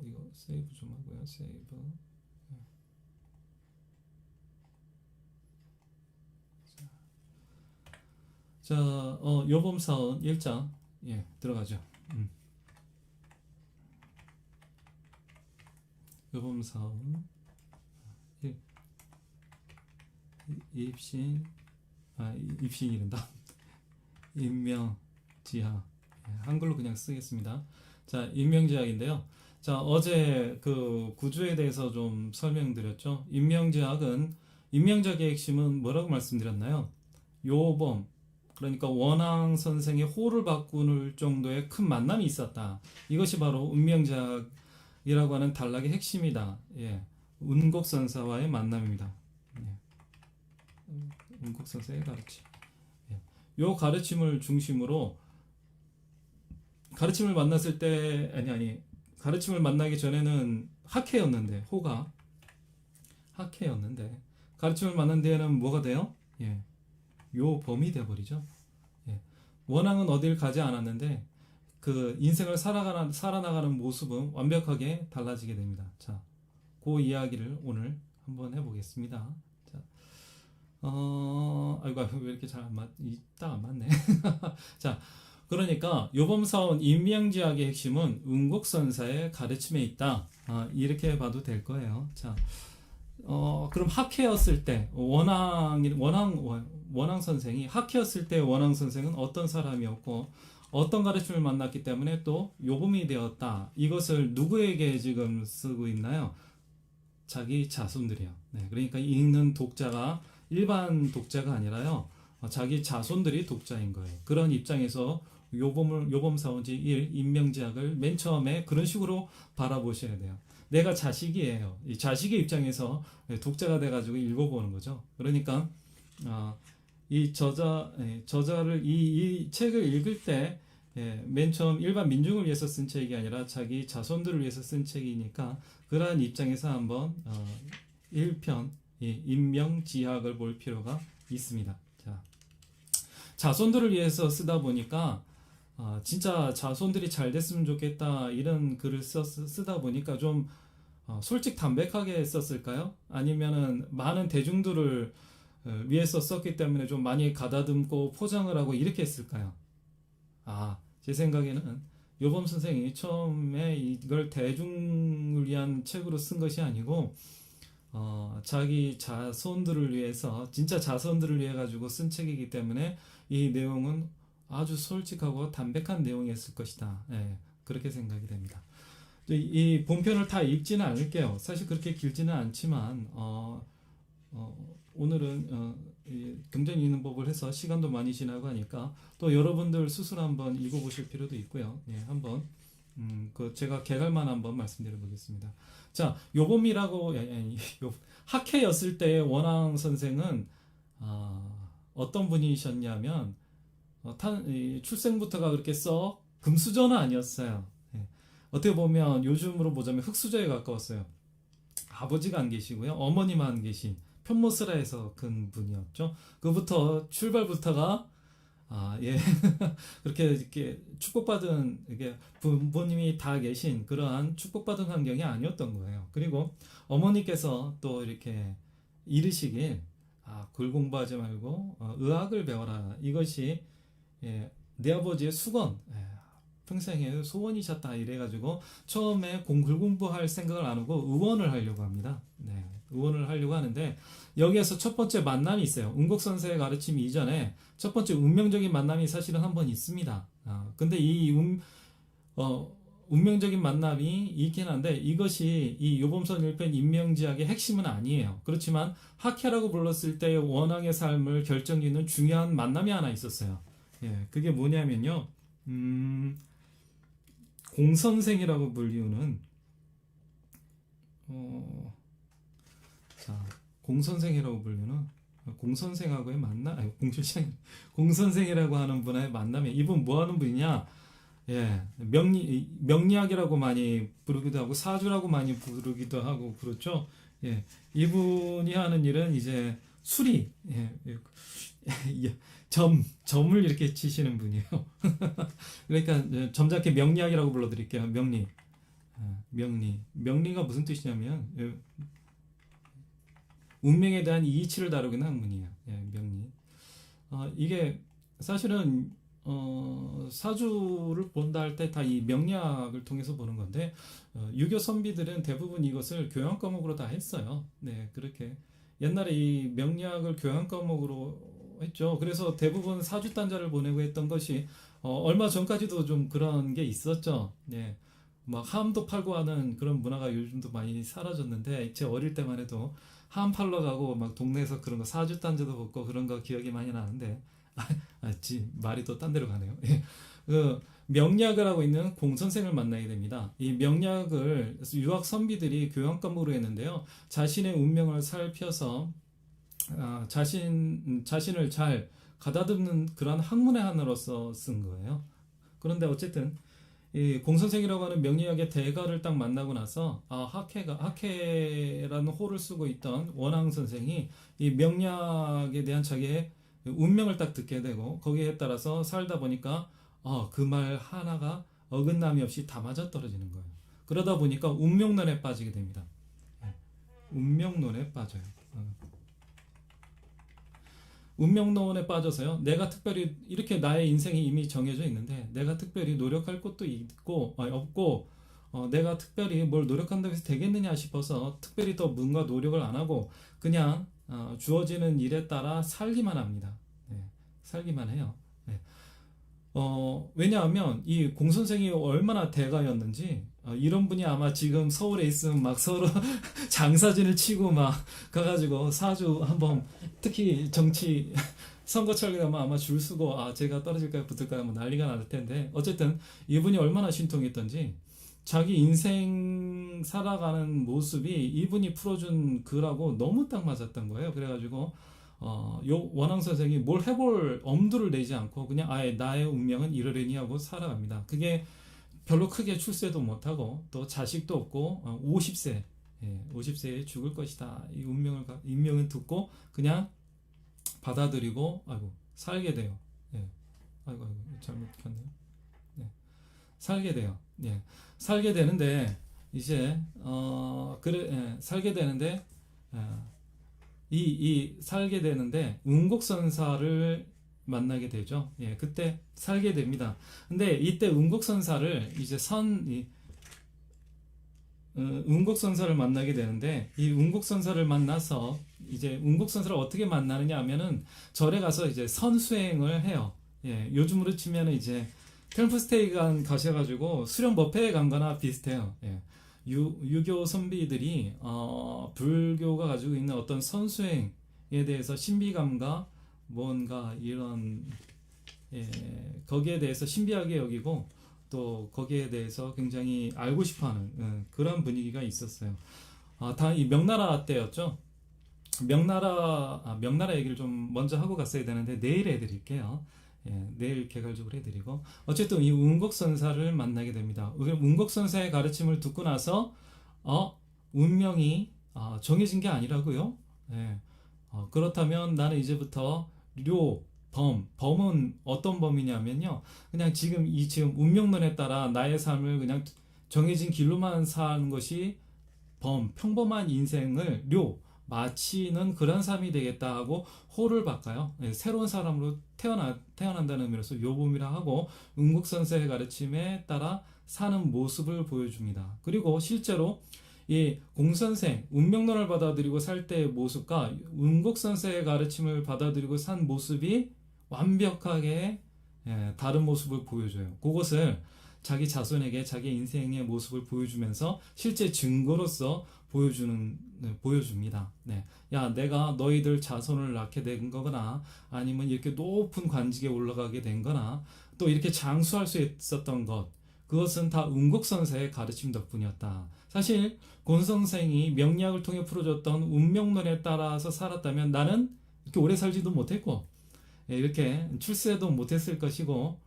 이거 세이브 좀 하고요. 세이브. 자, 요범사원 1장 들어가죠. 요범사원 입신이란다. 인명지학. 한글로 그냥 쓰겠습니다. 자, 인명지학인데요. 자, 어제 그 구조에 대해서 좀 설명드렸죠. 인명지학의 핵심은 뭐라고 말씀드렸나요? 요범, 그러니까 원앙 선생의 호를 바꾸는 정도의 큰 만남이 있었다. 이것이 바로 운명지학이라고 하는 단락의 핵심이다. 운곡선사와의 만남입니다. 운곡선사의 가르침. 요 가르침을 중심으로 가르침을 만났을 때 가르침을 만나기 전에는 학회였는데 호가 학회였는데 가르침을 만난 뒤에는 뭐가 돼요? 요 범이 되어버리죠. 원앙은 어딜 가지 않았는데 그 인생을 살아나가는 모습은 완벽하게 달라지게 됩니다. 자, 그 이야기를 오늘 한번 해보겠습니다. 자, 아이고 왜 이렇게 잘 안 맞네. 자, 그러니까 요범사원 인명지학의 핵심은 운곡선사의 가르침에 있다. 이렇게 봐도 될 거예요. 자, 그럼 학회였을 때 원앙 선생이 학회였을 때 원앙 선생은 어떤 사람이었고 어떤 가르침을 만났기 때문에 또 요범이 되었다. 이것을 누구에게 지금 쓰고 있나요? 자기 자손들이요. 그러니까 읽는 독자가 일반 독자가 아니라요. 자기 자손들이 독자인 거예요. 그런 입장에서 요범사원지 1 인명지학을 맨 처음에 그런 식으로 바라보셔야 돼요. 내가 자식이에요. 이 자식의 입장에서 독자가 돼가지고 읽어보는 거죠. 그러니까 이 저자를 이 책을 읽을 때 맨 처음 일반 민중을 위해서 쓴 책이 아니라 자기 자손들을 위해서 쓴 책이니까 그러한 입장에서 한번 1편 인명지학을 볼 필요가 있습니다. 자, 자손들을 위해서 쓰다 보니까 진짜 자손들이 잘 됐으면 좋겠다 이런 글을 쓰다 보니까 좀 솔직 담백하게 썼을까요? 아니면은 많은 대중들을 위해서 썼기 때문에 좀 많이 가다듬고 포장을 하고 이렇게 했을까요? 제 생각에는 요범 선생이 처음에 이걸 대중을 위한 책으로 쓴 것이 아니고 자기 자손들을 위해서 진짜 자손들을 위해 가지고 쓴 책이기 때문에 이 내용은 아주 솔직하고 담백한 내용이었을 것이다. 그렇게 생각이 됩니다. 이 본편을 다 읽지는 않을게요. 사실 그렇게 길지는 않지만 오늘은 경전 읽는 법을 해서 시간도 많이 지나고 하니까 또 여러분들 스스로 한번 읽어보실 필요도 있고요. 한번 그 제가 개괄만 한번 말씀드려 보겠습니다. 자, 요범이라고 학회였을 때 원앙 선생은 어떤 분이셨냐면 이 출생부터가 그렇게 썩 금수저는 아니었어요. 예. 어떻게 보면 요즘으로 보자면 흙수저에 가까웠어요. 아버지가 안 계시고요, 어머니만 계신 편모스라에서 큰 분이었죠. 그부터 출발부터가 예. 그렇게 이렇게 축복받은 이게 부모님이 다 계신 그러한 축복받은 환경이 아니었던 거예요. 그리고 어머니께서 또 이렇게 이르시길 글 공부하지 말고 의학을 배워라. 이것이 내 아버지의 수건, 평생의 소원이셨다. 이래가지고 처음에 글 공부할 생각을 안 하고 의원을 하려고 합니다. 네, 의원을 하려고 하는데 여기에서 첫 번째 만남이 있어요. 운곡선생의 가르침 이전에 첫 번째 운명적인 만남이 사실은 한 번 있습니다. 근데 이 운명적인 만남이 있긴 한데 이것이 이 요범선 1편 인명지학의 핵심은 아니에요. 그렇지만 학회라고 불렀을 때의 원앙의 삶을 결정짓는 중요한 만남이 하나 있었어요. 예, 그게 뭐냐면요, 공선생이라고 불리우는 자, 공선생이라고 불리는 공선생하고의 만남, 아니 공선생이라고 하는 분의 만남에 이분 뭐 하는 분이냐? 예, 명리학이라고 많이 부르기도 하고 사주라고 많이 부르기도 하고 그렇죠. 예, 이분이 하는 일은 이제 수리, 점을 이렇게 치시는 분이에요. 그러니까 점잖게 명리학이라고 불러드릴게요. 명리가 무슨 뜻이냐면 운명에 대한 이치를 다루는 학문이에요. 예, 명리. 이게 사실은 사주를 본다 할 때 다 이 명리학을 통해서 보는 건데 유교 선비들은 대부분 이것을 교양 과목으로 다 했어요. 네, 그렇게 옛날에 이 명리학을 교양 과목으로 했죠. 그래서 대부분 사주단자를 보내고 했던 것이 얼마 전까지도 좀 그런 게 있었죠. 네. 막 함도 팔고 하는 그런 문화가 요즘도 많이 사라졌는데 제 어릴 때만 해도 함 팔러 가고 막 동네에서 그런 거 사주단자도 벗고 그런 거 기억이 많이 나는데 말이 또 딴 데로 가네요. 그 명리학을 하고 있는 공선생을 만나게 됩니다. 이 명리학을 유학 선비들이 교양 과목으로 했는데요. 자신의 운명을 살펴서 자신을 잘 가다듬는 그런 학문의 하나로서 쓴 거예요. 그런데 어쨌든 이 공선생이라고 하는 명리학의 대가를 딱 만나고 나서 학회라는 호를 쓰고 있던 원앙 선생이 이 명리학에 대한 자기의 운명을 딱 듣게 되고 거기에 따라서 살다 보니까 그 말 하나가 어긋남이 없이 다 맞아떨어지는 거예요. 그러다 보니까 운명론에 빠지게 됩니다. 운명론에 빠져요. 운명론에 빠져서요, 내가 특별히 이렇게 나의 인생이 이미 정해져 있는데 내가 특별히 노력할 것도 없고 내가 특별히 뭘 노력한다고 해서 되겠느냐 싶어서 특별히 더 뭔가 노력을 안 하고 그냥 주어지는 일에 따라 살기만 합니다. 네, 살기만 해요. 네. 왜냐하면 이 공선생이 얼마나 대가였는지 이런 분이 아마 지금 서울에 있으면 막 서로 장사진을 치고 막 가가지고 사주 한번 특히 정치 선거철 되면 아마 줄 서고 제가 떨어질까요 붙을까요 뭐 난리가 날 텐데 어쨌든 이분이 얼마나 신통했던지 자기 인생 살아가는 모습이 이분이 풀어준 글하고 너무 딱 맞았던 거예요. 그래가지고 요 원앙 선생이 뭘 해볼 엄두를 내지 않고 그냥 아예 나의 운명은 이러려니 하고 살아갑니다. 그게 별로 크게 출세도 못하고 또 자식도 없고 50세 50세에 죽을 것이다. 이 운명은 듣고 그냥 받아들이고 살게 돼요. 잘못 켰네요. 살게 돼요. 살게 되는데 이제 살게 되는데 살게 되는데 운곡선사를 만나게 되죠. 그때 살게 됩니다. 근데 이때 운곡선사를 이제 운곡선사를 만나게 되는데 이 운곡선사를 만나서 이제 운곡선사를 어떻게 만나느냐 하면은 절에 가서 이제 선수행을 해요. 요즘으로 치면은 이제 템플스테이 가셔가지고 수련 법회에 간 거나 비슷해요. 유교 선비들이 불교가 가지고 있는 어떤 선수행에 대해서 신비감과 뭔가 이런 거기에 대해서 신비하게 여기고 또 거기에 대해서 굉장히 알고 싶어하는 그런 분위기가 있었어요. 다 이 명나라 때였죠. 명나라 얘기를 좀 먼저 하고 갔어야 되는데 내일 해드릴게요. 예, 내일 개괄적으로 해드리고 어쨌든 이 운곡선사를 만나게 됩니다. 운곡선사의 가르침을 듣고 나서 운명이 정해진 게 아니라고요. 예, 그렇다면 나는 이제부터 범은 어떤 범이냐면요. 그냥 지금 운명론에 따라 나의 삶을 그냥 정해진 길로만 사는 것이 평범한 인생을 마치는 그런 삶이 되겠다 하고 호를 바꿔요. 예, 새로운 사람으로 태어난다는 의미로서 요범이라 하고 운곡선사의 가르침에 따라 사는 모습을 보여줍니다. 그리고 실제로 이 공선생, 운명론을 받아들이고 살 때의 모습과 운곡선사의 가르침을 받아들이고 산 모습이 완벽하게 다른 모습을 보여줘요. 그것을 자기 자손에게 자기 인생의 모습을 보여주면서 실제 증거로서 보여줍니다. 네. 야, 내가 너희들 자손을 낳게 된 거거나 아니면 이렇게 높은 관직에 올라가게 된 거나 또 이렇게 장수할 수 있었던 그것은 다 운곡선사의 가르침 덕분이었다. 사실 곤선생이 명리학을 통해 풀어줬던 운명론에 따라서 살았다면 나는 이렇게 오래 살지도 못했고 이렇게 출세도 못했을 것이고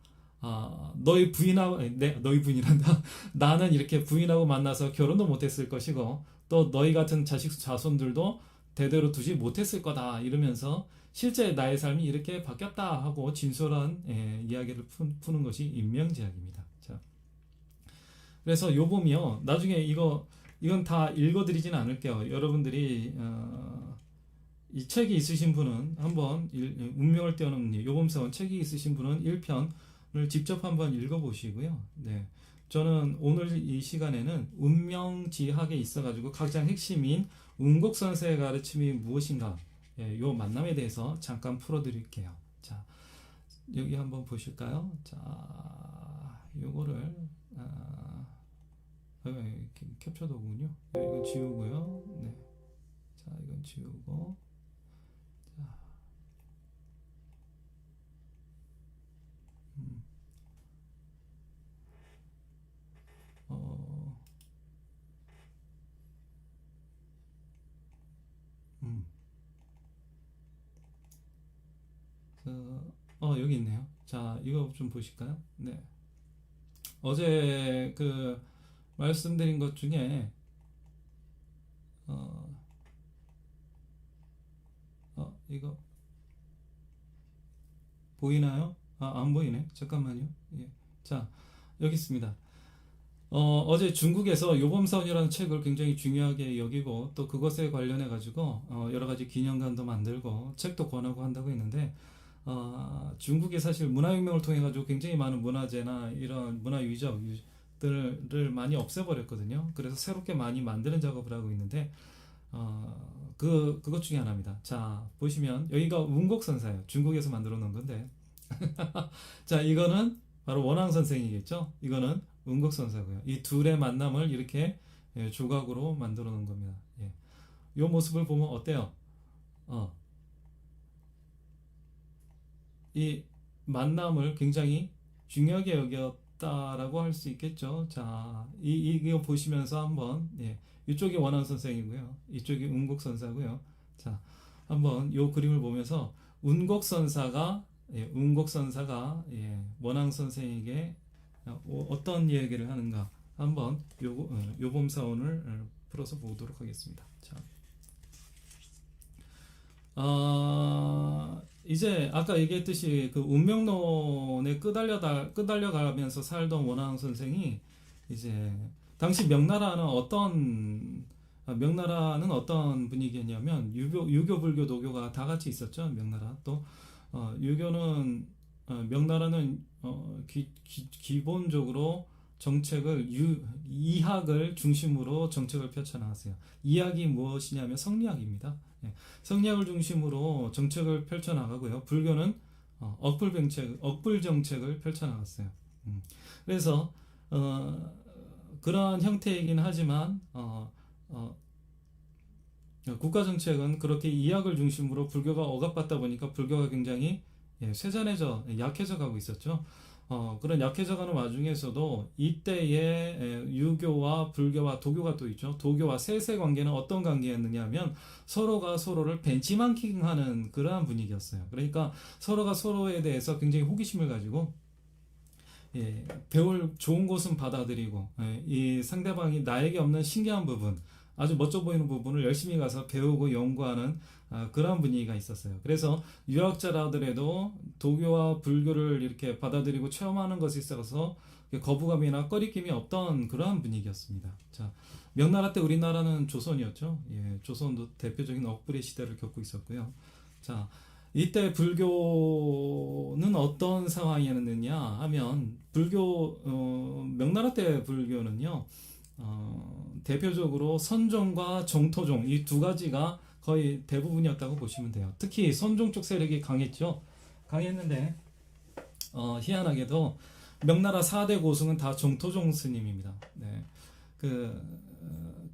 너희 부인이란다. 나는 이렇게 부인하고 만나서 결혼도 못했을 것이고 또 너희 같은 자손들도 대대로 두지 못했을 거다 이러면서 실제 나의 삶이 이렇게 바뀌었다 하고 진솔한 이야기를 푸는 것이 인명제약입니다. 자, 그래서 요범이요. 나중에 이건 다 읽어드리진 않을게요. 여러분들이 이 책이 있으신 분은 한번 운명을 뛰어넘는 요범사원 책이 있으신 분은 1편을 직접 한번 읽어보시고요. 네. 저는 오늘 이 시간에는 운명지학에 있어가지고 가장 핵심인 운곡선사의 가르침이 무엇인가 요 만남에 대해서 잠깐 풀어드릴게요. 자, 여기 한번 보실까요? 자, 요거를 캡처도군요. 이건 지우고요. 네. 자, 이건 지우고 자, 여기 있네요. 자, 이거 좀 보실까요? 네. 어제 말씀드린 것 중에 이거 보이나요? 안 보이네. 잠깐만요. 예. 자, 여기 있습니다. 어제 중국에서 요범사원이라는 책을 굉장히 중요하게 여기고 또 그것에 관련해 가지고 여러 가지 기념관도 만들고 책도 권하고 한다고 했는데 중국이 사실 문화혁명을 통해 가지고 굉장히 많은 문화재나 이런 문화 유적들을 많이 없애버렸거든요. 그래서 새롭게 많이 만드는 작업을 하고 있는데 그것 중에 하나입니다. 자, 보시면 여기가 운곡선사예요. 중국에서 만들어 놓은 건데 자, 이거는 바로 원앙 선생이겠죠. 이거는 운곡선사고요. 이 둘의 만남을 이렇게 조각으로 만들어 놓은 겁니다. 예. 이 모습을 보면 어때요? 이 만남을 굉장히 중요하게 여겼다라고 할 수 있겠죠. 자, 이거 보시면서 한번 이쪽이 원앙 선생이고요. 이쪽이 운곡선사고요. 자, 한번 이 그림을 보면서 운곡선사가 원앙 선생에게 어떤 이야기를 하는가 한번 요범사원을 풀어서 보도록 하겠습니다. 자, 이제 아까 얘기했듯이 그 운명론에 끄달려가면서 살던 원앙 선생이 이제 당시 명나라는 어떤 분위기였냐면 유교, 불교, 도교가 다 같이 있었죠. 명나라 또 명나라는 기본적으로 정책을 이학을 중심으로 정책을 펼쳐나갔어요. 이학이 무엇이냐면 성리학입니다. 성리학을 중심으로 정책을 펼쳐나가고요. 불교는 억불 정책을 펼쳐나갔어요. 그래서 그러한 형태이긴 하지만 국가 정책은 그렇게 이학을 중심으로 불교가 억압받다 보니까 불교가 굉장히 쇠잔해져 약해져 가고 있었죠. 그런 약해져가는 와중에서도 이때의 유교와 불교와 도교가 또 있죠. 도교와 세세 관계는 어떤 관계였느냐 하면 서로가 서로를 벤치마킹하는 그러한 분위기였어요. 그러니까 서로가 서로에 대해서 굉장히 호기심을 가지고 배울 좋은 것은 받아들이고 이 상대방이 나에게 없는 신기한 부분, 아주 멋져 보이는 부분을 열심히 가서 배우고 연구하는 그런 분위기가 있었어요. 그래서 유학자라더라도 도교와 불교를 이렇게 받아들이고 체험하는 것에 있어서 거부감이나 꺼리낌이 없던 그러한 분위기였습니다. 자, 명나라 때 우리나라는 조선이었죠. 조선도 대표적인 억불의 시대를 겪고 있었고요. 자, 이때 불교는 어떤 상황이었느냐 하면 명나라 때 불교는요, 대표적으로 선종과 정토종 이 두 가지가 거의 대부분이었다고 보시면 돼요. 특히 선종 쪽 세력이 강했는데 희한하게도 명나라 4대 고승은 다 정토종 스님입니다. 네.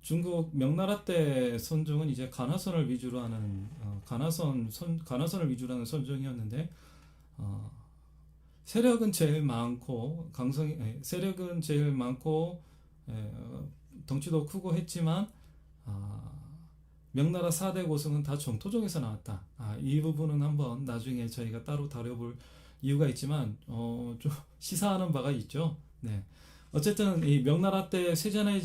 중국 명나라 때 선종은 이제 가나선을 위주로 하는 가나선을 위주로 하는 선종이었는데 세력은 제일 많고 덩치도 크고 했지만 명나라 4대 고승은 다 정토종에서 나왔다. 이 부분은 한번 나중에 저희가 따로 다뤄볼 이유가 있지만 좀 시사하는 바가 있죠. 네. 어쨌든 이 명나라 때 세잔에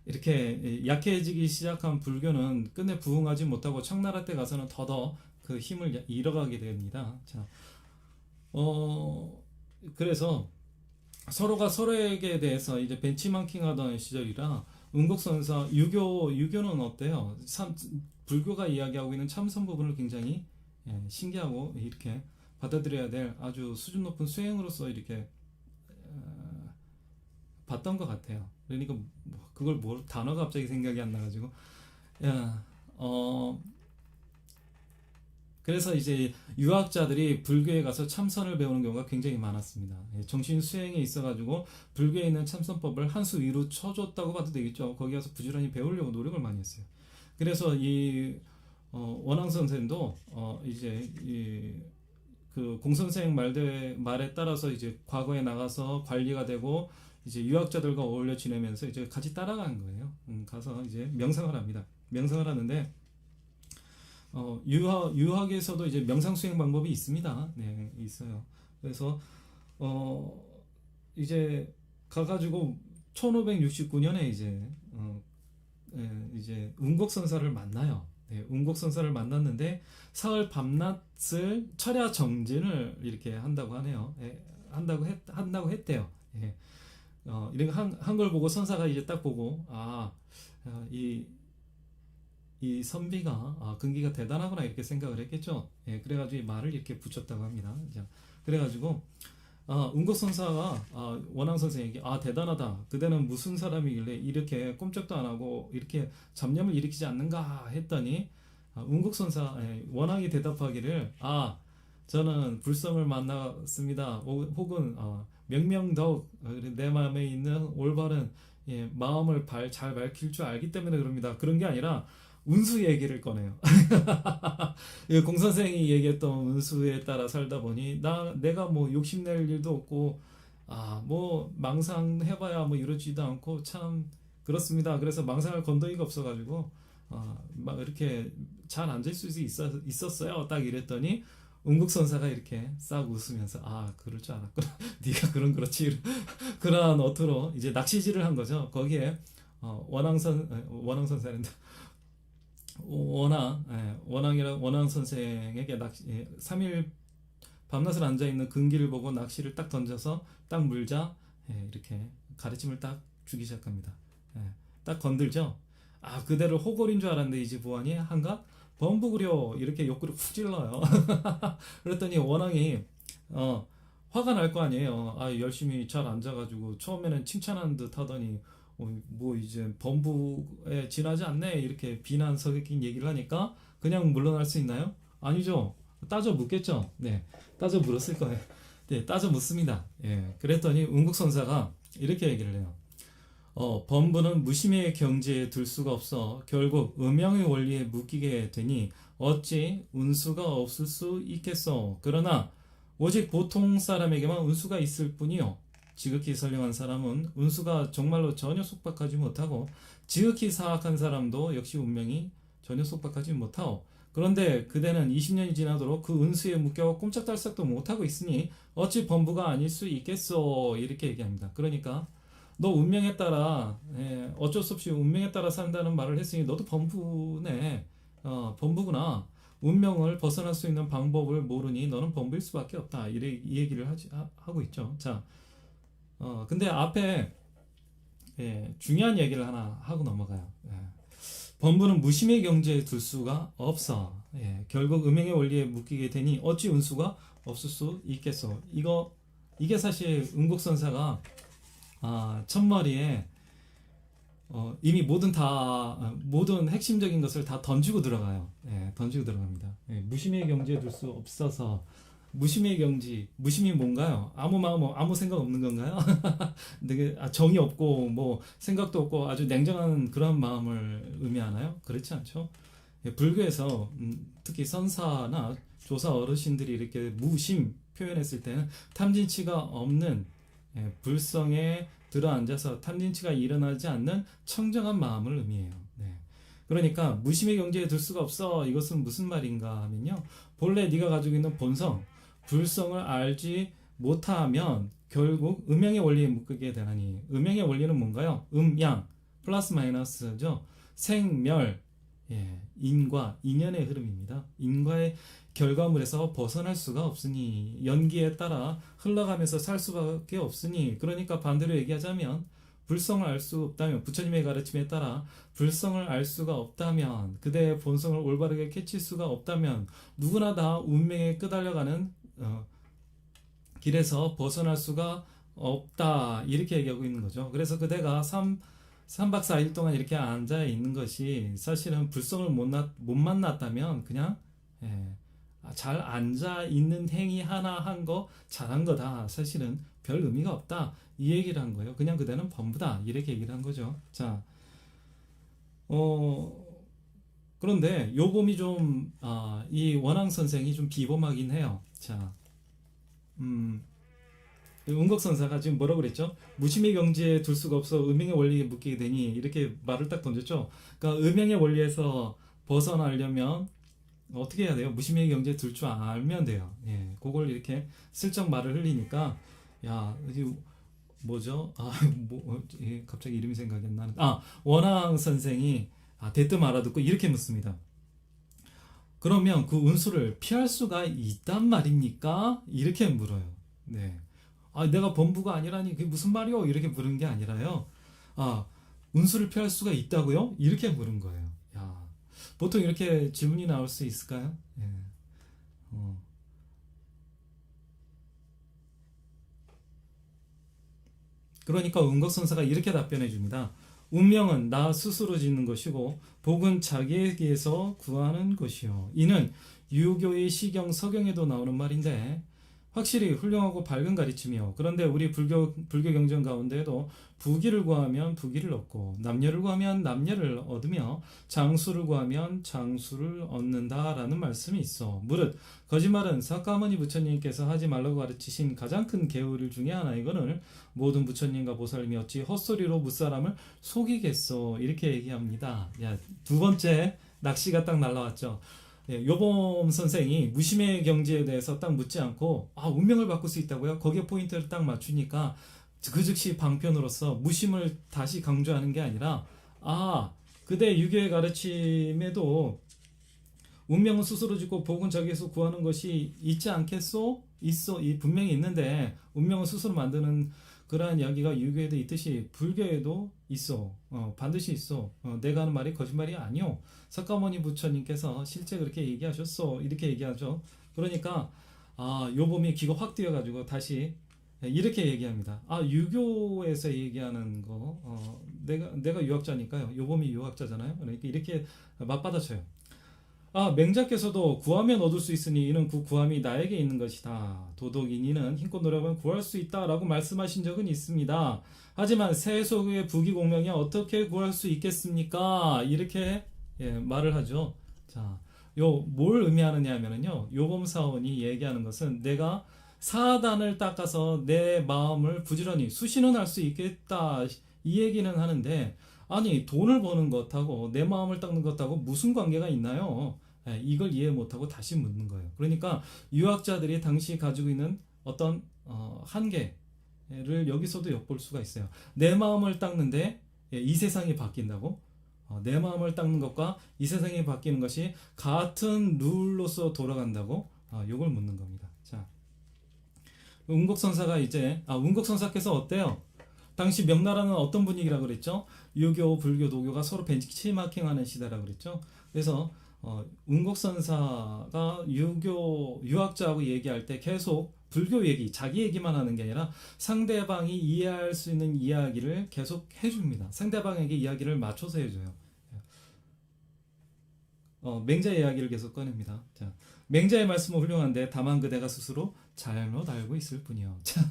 이렇게 약해지기 시작한 불교는 끝내 부흥하지 못하고 청나라 때 가서는 더더 그 힘을 잃어가게 됩니다. 자, 그래서 서로가 서로에게 대해서 이제 벤치마킹하던 시절이라 운곡선사 유교는 어때요? 불교가 이야기하고 있는 참선 부분을 굉장히 신기하고 이렇게 받아들여야 될 아주 수준 높은 수행으로서 이렇게 봤던 것 같아요. 그러니까 그걸 단어가 갑자기 생각이 안 나가지고 그래서 이제 유학자들이 불교에 가서 참선을 배우는 경우가 굉장히 많았습니다. 정신 수행에 있어가지고 불교에 있는 참선법을 한 수 위로 쳐줬다고 봐도 되겠죠. 거기 가서 부지런히 배우려고 노력을 많이 했어요. 그래서 이 원앙 선생도 이제 그 공선생 말에 따라서 이제 과거에 나가서 관리가 되고 이제 유학자들과 어울려 지내면서 이제 같이 따라가는 거예요. 가서 이제 명상을 합니다. 명상을 하는데 유학에서도 이제 명상 수행 방법이 있습니다. 네, 있어요. 그래서 이제 가가지고 1569년에 이제 운곡선사를 만나요. 네, 운곡선사를 만났는데 사흘 밤낮을 철야 정진을 이렇게 한다고 하네요. 한다고 했대요. 이런 한걸 보고 선사가 이제 딱 보고 이 선비가 근기가 대단하구나 이렇게 생각을 했겠죠. 그래가지고 이 말을 이렇게 붙였다고 합니다. 자, 그래가지고 운곡선사가 원앙 선생에게 대단하다. 그대는 무슨 사람이길래 이렇게 꼼짝도 안 하고 이렇게 잡념을 일으키지 않는가 했더니 운곡선사 원앙이 대답하기를 저는 불성을 만났습니다. 혹은 명명더욱 내 마음에 있는 올바른 마음을 잘 밝힐 줄 알기 때문에 그럽니다. 그런 게 아니라 운수 얘기를 꺼내요. 공 선생이 얘기했던 운수에 따라 살다 보니 내가 뭐 욕심낼 일도 없고 뭐 망상해봐야 뭐 이러지도 않고 참 그렇습니다. 그래서 망상할 건더기가 없어가지고 막 이렇게 잘 앉을 수 있었어요. 딱 이랬더니 운국선사가 이렇게 싹 웃으면서 그럴 줄 알았구나. 네가 그렇지. 그러한 어투로 이제 낚시질을 한 거죠. 거기에 원앙선사인데 원앙 선생에게 3일 밤낮을 앉아 있는 근기를 보고 낚시를 딱 던져서 딱 물자 이렇게 가르침을 딱 주기 시작합니다. 딱 건들죠. 그대를 호골인 줄 알았는데 이제 보아니 한가 범부구려 이렇게 욕구를 훅 찔러요. 그랬더니 원앙이 화가 날 거 아니에요. 열심히 잘 앉아가지고 처음에는 칭찬하는 듯 하더니 뭐 이제 범부에 지나지 않네 이렇게 비난 서격인 얘기를 하니까 그냥 물러날 수 있나요? 아니죠. 따져 묻겠죠. 네, 따져 물었을 거예요. 네, 따져 묻습니다. 그랬더니 운국선사가 이렇게 얘기를 해요. 범부는 무심의 경지에 들 수가 없어 결국 음양의 원리에 묶이게 되니 어찌 운수가 없을 수 있겠소. 그러나 오직 보통 사람에게만 운수가 있을 뿐이요. 지극히 선량한 사람은 운수가 정말로 전혀 속박하지 못하고 지극히 사악한 사람도 역시 운명이 전혀 속박하지 못하오. 그런데 그대는 20년이 지나도록 그 운수에 묶여 꼼짝달싹도 못하고 있으니 어찌 범부가 아닐 수 있겠소. 이렇게 얘기합니다. 그러니까 너 운명에 따라 어쩔 수 없이 운명에 따라 산다는 말을 했으니 너도 범부네. 범부구나. 운명을 벗어날 수 있는 방법을 모르니 너는 범부일 수밖에 없다. 이 얘기를 하고 있죠. 자, 근데 앞에 중요한 얘기를 하나 하고 넘어가요. 범부는 무심의 경지에 둘 수가 없어. 결국 음행의 원리에 묶이게 되니 어찌 운수가 없을 수 있겠소. 이게 사실 은국선사가 첫머리에 이미 모든 핵심적인 것을 다 던지고 들어가요. 던지고 들어갑니다. 무심의 경지에 둘 수 없어서. 무심의 경지, 무심이 뭔가요? 아무 마음, 아무 생각 없는 건가요? 되게 정이 없고 뭐 생각도 없고 아주 냉정한 그런 마음을 의미하나요? 그렇지 않죠. 불교에서 특히 선사나 조사 어르신들이 이렇게 무심 표현했을 때는 탐진치가 없는 불성에 들어앉아서 탐진치가 일어나지 않는 청정한 마음을 의미해요. 그러니까 무심의 경지에 들 수가 없어. 이것은 무슨 말인가 하면요. 본래 네가 가지고 있는 본성, 불성을 알지 못하면 결국 음양의 원리에 묶이게 되나니. 음양의 원리는 뭔가요? 음양 플러스 마이너스죠. 생멸, 인과, 인연의 흐름입니다. 인과의 결과물에서 벗어날 수가 없으니, 연기에 따라 흘러가면서 살 수밖에 없으니, 그러니까 반대로 얘기하자면 불성을 알 수 없다면, 부처님의 가르침에 따라 불성을 알 수가 없다면, 그대의 본성을 올바르게 캐칠 수가 없다면 누구나 다 운명에 끄달려가는 길에서 벗어날 수가 없다. 이렇게 얘기하고 있는 거죠. 그래서 그대가 3박 4일 동안 이렇게 앉아 있는 것이 사실은 불성을 못 만났다면 그냥 잘 앉아 있는 행위 하나 한 거 잘한 거다. 사실은 별 의미가 없다. 이 얘기를 한 거예요. 그냥 그대는 범부다. 이렇게 얘기를 한 거죠. 자, 그런데 요범이 좀, 이 원앙 선생이 좀 비범하긴 해요. 자, 은곡선사가 지금 뭐라고 그랬죠? 무심의 경지에 둘 수가 없어 음행의 원리에 묶이게 되니, 이렇게 말을 딱 던졌죠. 그러니까 음행의 원리에서 벗어나려면 어떻게 해야 돼요? 무심의 경지에 둘 줄 알면 돼요. 그걸 이렇게 슬쩍 말을 흘리니까, 야, 뭐죠? 갑자기 이름이 생각이 안 나는데, 원앙 선생이 대뜸 알아듣고 이렇게 묻습니다. 그러면 그 운수를 피할 수가 있단 말입니까? 이렇게 물어요. 내가 범부가 아니라니 그게 무슨 말이요? 이렇게 물은 게 아니라요. 운수를 피할 수가 있다고요? 이렇게 물은 거예요. 야, 보통 이렇게 질문이 나올 수 있을까요? 그러니까 은곡선사가 이렇게 답변해 줍니다. 운명은 나 스스로 짓는 것이고 복은 자기에게서 구하는 것이요. 이는 유교의 시경 서경에도 나오는 말인데 확실히 훌륭하고 밝은 가르침이요. 그런데 우리 불교 경전 가운데에도 부귀를 구하면 부귀를 얻고 남녀를 구하면 남녀를 얻으며 장수를 구하면 장수를 얻는다라는 말씀이 있어. 무릇 거짓말은 사카모니 부처님께서 하지 말라고 가르치신 가장 큰 계율 중에 하나이거늘 모든 부처님과 보살님이 어찌 헛소리로 무사람을 속이겠소. 이렇게 얘기합니다. 두 번째 낚시가 딱 날라왔죠. 요범 선생이 무심의 경지에 대해서 딱 묻지 않고 운명을 바꿀 수 있다고요? 거기에 포인트를 딱 맞추니까 그 즉시 방편으로서 무심을 다시 강조하는 게 아니라 그대 유교의 가르침에도 운명은 스스로 짓고 복은 자기에서 구하는 것이 있지 않겠소? 있어. 분명히 있는데 운명은 스스로 만드는 그러한 이야기가 유교에도 있듯이 불교에도 있어. 반드시 있어. 내가 하는 말이 거짓말이 아니오. 석가모니 부처님께서 실제 그렇게 얘기하셨어. 이렇게 얘기하죠. 그러니까 요범이 귀가 확 뛰어가지고 다시 이렇게 얘기합니다. 유교에서 얘기하는 거 내가 유학자니까요. 요범이 유학자잖아요. 그러니까 이렇게 맞받아쳐요. 맹자께서도 구하면 얻을 수 있으니 이는 그 구함이 나에게 있는 것이다. 도덕인 이는 힘껏 노력하면 구할 수 있다 라고 말씀하신 적은 있습니다. 하지만 세속의 부귀공명이 어떻게 구할 수 있겠습니까? 이렇게 말을 하죠. 자, 뭘 의미하느냐 하면은요, 요범사원이 얘기하는 것은 내가 사단을 닦아서 내 마음을 부지런히 수신은 할 수 있겠다 이 얘기는 하는데 아니 돈을 버는 것하고 내 마음을 닦는 것하고 무슨 관계가 있나요? 이걸 이해 못하고 다시 묻는 거예요. 그러니까 유학자들이 당시 가지고 있는 어떤 한계를 여기서도 엿볼 수가 있어요. 내 마음을 닦는데 이 세상이 바뀐다고? 내 마음을 닦는 것과 이 세상이 바뀌는 것이 같은 룰로서 돌아간다고? 이걸 묻는 겁니다. 자, 운곡선사가 이제 운곡선사께서 어때요? 당시 명나라는 어떤 분위기라고 그랬죠? 유교, 불교, 도교가 서로 벤치마킹하는 시대라고 그랬죠? 그래서 운곡선사가 유학자하고 얘기할 때 계속 불교 얘기, 자기 얘기만 하는 게 아니라 상대방이 이해할 수 있는 이야기를 계속 해줍니다. 상대방에게 이야기를 맞춰서 해줘요. 맹자의 이야기를 계속 꺼냅니다. 자, 맹자의 말씀은 훌륭한데 다만 그대가 스스로 잘못 알고 있을 뿐이요. 자,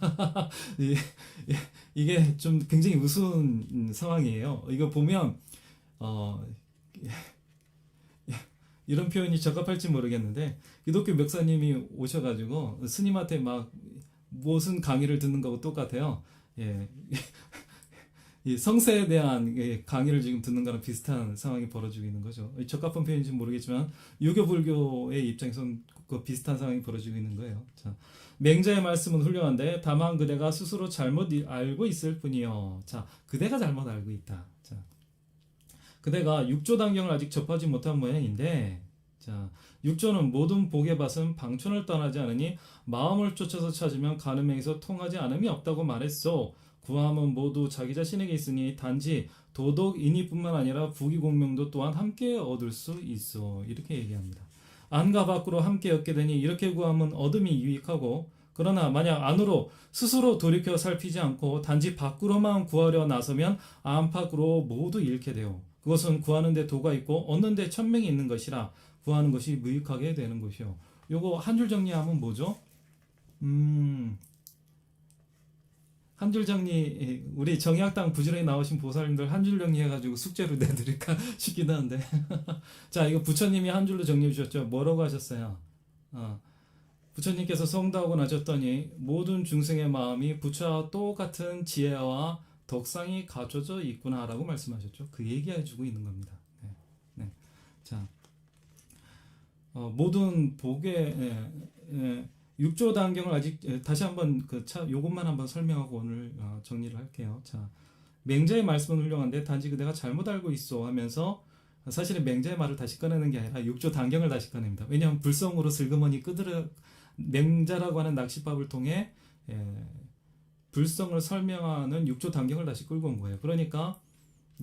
이게 좀 굉장히 우스운 상황이에요. 이거 보면 이런 표현이 적합할지 모르겠는데 기독교 목사님이 오셔가지고 스님한테 막 무슨 강의를 듣는 거하고 똑같아요. 예. 이 성세에 대한 강의를 지금 듣는 거랑 비슷한 상황이 벌어지고 있는 거죠. 적합한 표현인지 모르겠지만 유교 불교의 입장에서는 그 비슷한 상황이 벌어지고 있는 거예요. 자, 맹자의 말씀은 훌륭한데 다만 그대가 스스로 잘못 알고 있을 뿐이요. 자, 그대가 잘못 알고 있다. 자, 그대가 육조단경을 아직 접하지 못한 모양인데, 자, 육조는 모든 복의 밭은 방촌을 떠나지 않으니 마음을 쫓아서 찾으면 가는 행에서 통하지 않음이 없다고 말했소. 구함은 모두 자기 자신에게 있으니 단지 도덕인의뿐만 아니라 부귀공명도 또한 함께 얻을 수 있어. 이렇게 얘기합니다. 안과 밖으로 함께 얻게 되니 이렇게 구함은 얻음이 유익하고 그러나 만약 안으로 스스로 돌이켜 살피지 않고 단지 밖으로만 구하려 나서면 안팎으로 모두 잃게 돼요. 그것은 구하는 데 도가 있고 얻는 데 천명이 있는 것이라 구하는 것이 무익하게 되는 것이요. 요거 한 줄 정리하면 뭐죠? 한 줄 정리, 우리 정의학당 부지런히 나오신 보살님들 한 줄 정리해가지고 숙제로 내드릴까 싶기도 한데. 자, 이거 부처님이 한 줄로 정리해 주셨죠? 뭐라고 하셨어요? 부처님께서 성도하고 나셨더니 모든 중생의 마음이 부처와 똑같은 지혜와 덕상이 갖춰져 있구나 라고 말씀하셨죠. 그 얘기해주고 있는 겁니다. 네. 네. 자, 모든 복의 육조 단경을 아직 다시 한번 요것만 한번 설명하고 오늘 정리를 할게요. 자, 맹자의 말씀은 훌륭한데 단지 그대가 잘못 알고 있어 하면서 사실은 맹자의 말을 다시 꺼내는 게 아니라 육조 단경을 다시 꺼냅니다. 왜냐하면 불성으로 슬그머니 맹자라고 하는 낚시법을 통해 불성을 설명하는 육조 단경을 다시 끌고 온 거예요. 그러니까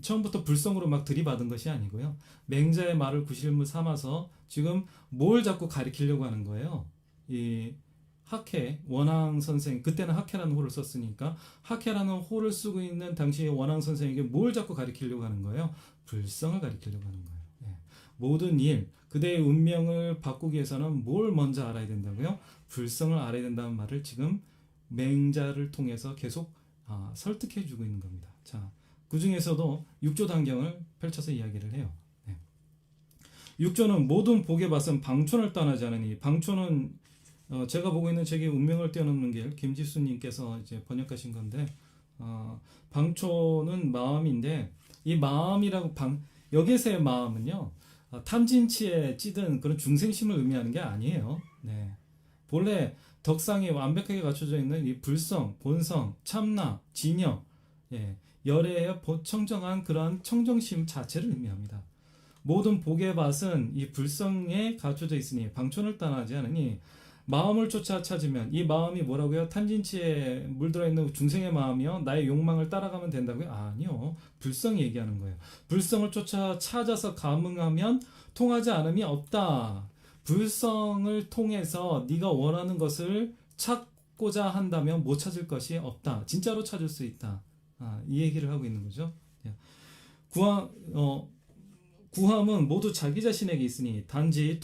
처음부터 불성으로 막 들이받은 것이 아니고요. 맹자의 말을 구실물 삼아서 지금 뭘 자꾸 가리키려고 하는 거예요. 이 학회, 원앙 선생, 그때는 학회라는 호를 썼으니까 학회라는 호를 쓰고 있는 당시의 원앙 선생에게 뭘 자꾸 가리키려고 하는 거예요? 불성을 가리키려고 하는 거예요. 모든 일, 그대의 운명을 바꾸기 위해서는 뭘 먼저 알아야 된다고요? 불성을 알아야 된다는 말을 지금 맹자를 통해서 계속 설득해 주고 있는 겁니다. 자, 그 중에서도 육조 단경을 펼쳐서 이야기를 해요. 육조는 모든 복의 밭은 방촌을 떠나지 않으니, 방촌은 제가 보고 있는 책이 운명을 뛰어넘는 길, 김지수님께서 이제 번역하신 건데, 방촌은 마음인데, 이 마음이라고 여기서의 마음은요, 탐진치에 찌든 그런 중생심을 의미하는 게 아니에요. 네. 본래 덕상이 완벽하게 갖춰져 있는 이 불성, 본성, 참나, 진여, 열애에 청정한 그런 청정심 자체를 의미합니다. 모든 복의 밭은 이 불성에 갖춰져 있으니 방촌을 떠나지 않으니 마음을 쫓아 찾으면, 이 마음이 뭐라고요? 탐진치에 물들어 있는 중생의 마음이요, 나의 욕망을 따라가면 된다고요? 아니요. 불성이 얘기하는 거예요. 불성을 찾아서 감응하면 통하지 않음이 없다. 불성을 통해서 네가 원하는 것을 찾고자 한다면 못 찾을 것이 없다. 진짜로 찾을 수 있다. 이 얘기를 하고 있는 거죠. 구함은 모두 자기 자신에게 있으니 단지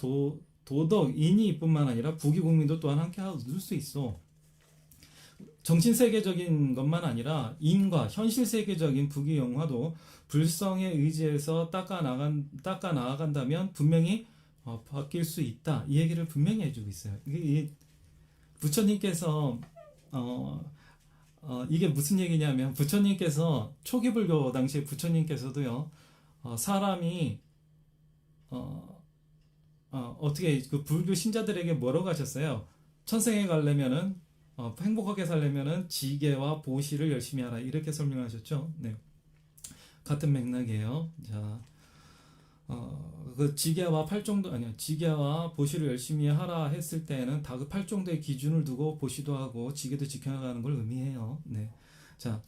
도덕, 인의뿐만 아니라 부귀공명도 또한 함께 얻을 수 있어. 정신세계적인 것만 아니라 인과 현실세계적인 부귀영화도 불성에 의지해서 닦아 나아간다면 분명히 바뀔 수 있다. 이 얘기를 분명히 해주고 있어요. 부처님께서 이게 무슨 얘기냐면 부처님께서 초기 불교 당시에 부처님께서도요 사람이 어떻게 그 불교 신자들에게 뭐라고 하셨어요? 천생에 가려면은 행복하게 살려면은 지계와 보시를 열심히 하라 이렇게 설명하셨죠. 네, 같은 맥락이에요. 자, 그 지계와 팔종도 아니요 지계와 보시를 열심히 하라 했을 때는 다 그 팔종도의 기준을 두고 보시도 하고 지계도 지켜나가는 걸 의미해요. 네, 자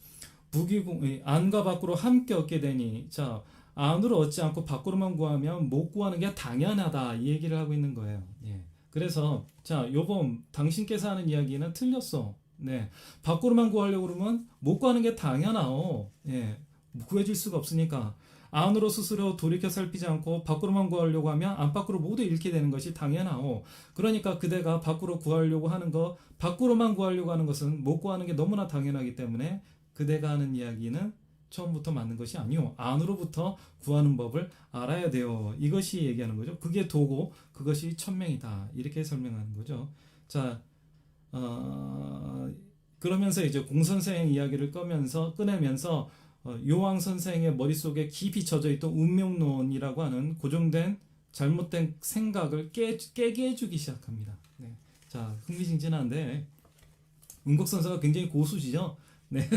안과 밖으로 함께 얻게 되니 자 안으로 얻지 않고 밖으로만 구하면 못 구하는 게 당연하다 이 얘기를 하고 있는 거예요. 예. 그래서 자 요번 당신께서 하는 이야기는 틀렸어. 네, 밖으로만 구하려고 그러면 못 구하는 게 당연하오. 예, 구해질 수가 없으니까 안으로 스스로 돌이켜 살피지 않고 밖으로만 구하려고 하면 안팎으로 모두 잃게 되는 것이 당연하오. 그러니까 그대가 밖으로 구하려고 하는 거 밖으로만 구하려고 하는 것은 못 구하는 게 너무나 당연하기 때문에 그대가 하는 이야기는 처음부터 맞는 것이 아니오. 안으로부터 구하는 법을 알아야 돼요. 이것이 얘기하는 거죠. 그게 도고 그것이 천명이다. 이렇게 설명하는 거죠. 자, 그러면서 이제 공선생 이야기를 꺼내면서 요왕 선생의 머릿속에 깊이 젖어있던 운명론이라고 하는 고정된 잘못된 생각을 깨게 해주기 시작합니다. 네. 자, 흥미진진한데 운곡 선생가 굉장히 고수시죠? 네.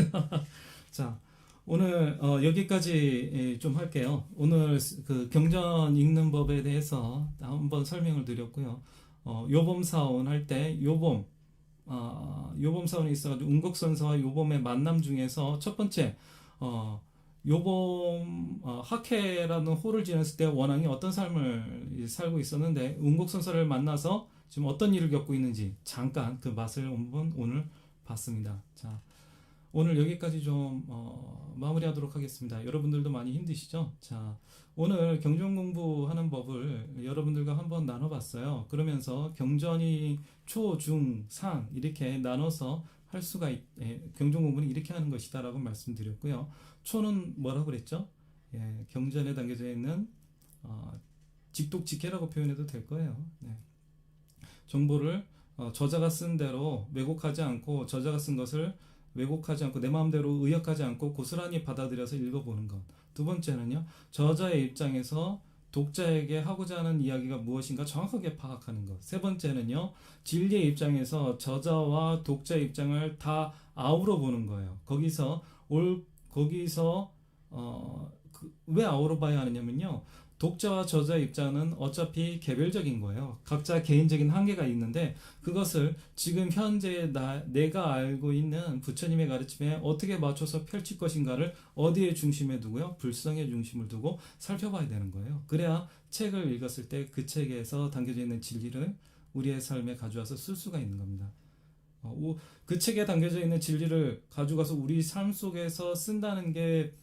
자, 오늘 여기까지 좀 할게요. 오늘 그 경전 읽는 법에 대해서 한번 설명을 드렸고요. 요범사원 할 때 요범사원이 있어가지고 운곡선사와 요범의 만남 중에서 첫 번째 요범 학회라는 호를 지냈을 때 원앙이 어떤 삶을 살고 있었는데 운곡선사를 만나서 지금 어떤 일을 겪고 있는지 잠깐 그 맛을 한번 오늘 봤습니다. 자, 오늘 여기까지 좀 마무리하도록 하겠습니다. 여러분들도 많이 힘드시죠? 자, 오늘 경전 공부하는 법을 여러분들과 한번 나눠봤어요. 그러면서 경전이 초, 중, 상 이렇게 나눠서 할 수가 경전 공부는 이렇게 하는 것이다라고 말씀드렸고요. 초는 뭐라고 그랬죠? 예, 경전에 담겨져 있는 직독직해라고 표현해도 될 거예요. 네. 정보를 저자가 쓴 대로 왜곡하지 않고 저자가 쓴 것을 왜곡하지 않고 내 마음대로 의역하지 않고 고스란히 받아들여서 읽어보는 것. 두 번째는요, 저자의 입장에서 독자에게 하고자 하는 이야기가 무엇인가 정확하게 파악하는 것. 세 번째는요, 진리의 입장에서 저자와 독자의 입장을 다 아우러 보는 거예요. 왜 아우러 봐야 하느냐면요, 독자와 저자의 입장은 어차피 개별적인 거예요. 각자 개인적인 한계가 있는데 그것을 지금 현재 내가 알고 있는 부처님의 가르침에 어떻게 맞춰서 펼칠 것인가를 어디에 중심에 두고요? 불성에 중심을 두고 살펴봐야 되는 거예요. 그래야 책을 읽었을 때 그 책에서 담겨져 있는 진리를 우리의 삶에 가져와서 쓸 수가 있는 겁니다. 그 책에 담겨져 있는 진리를 가져가서 우리 삶 속에서 쓴다는 게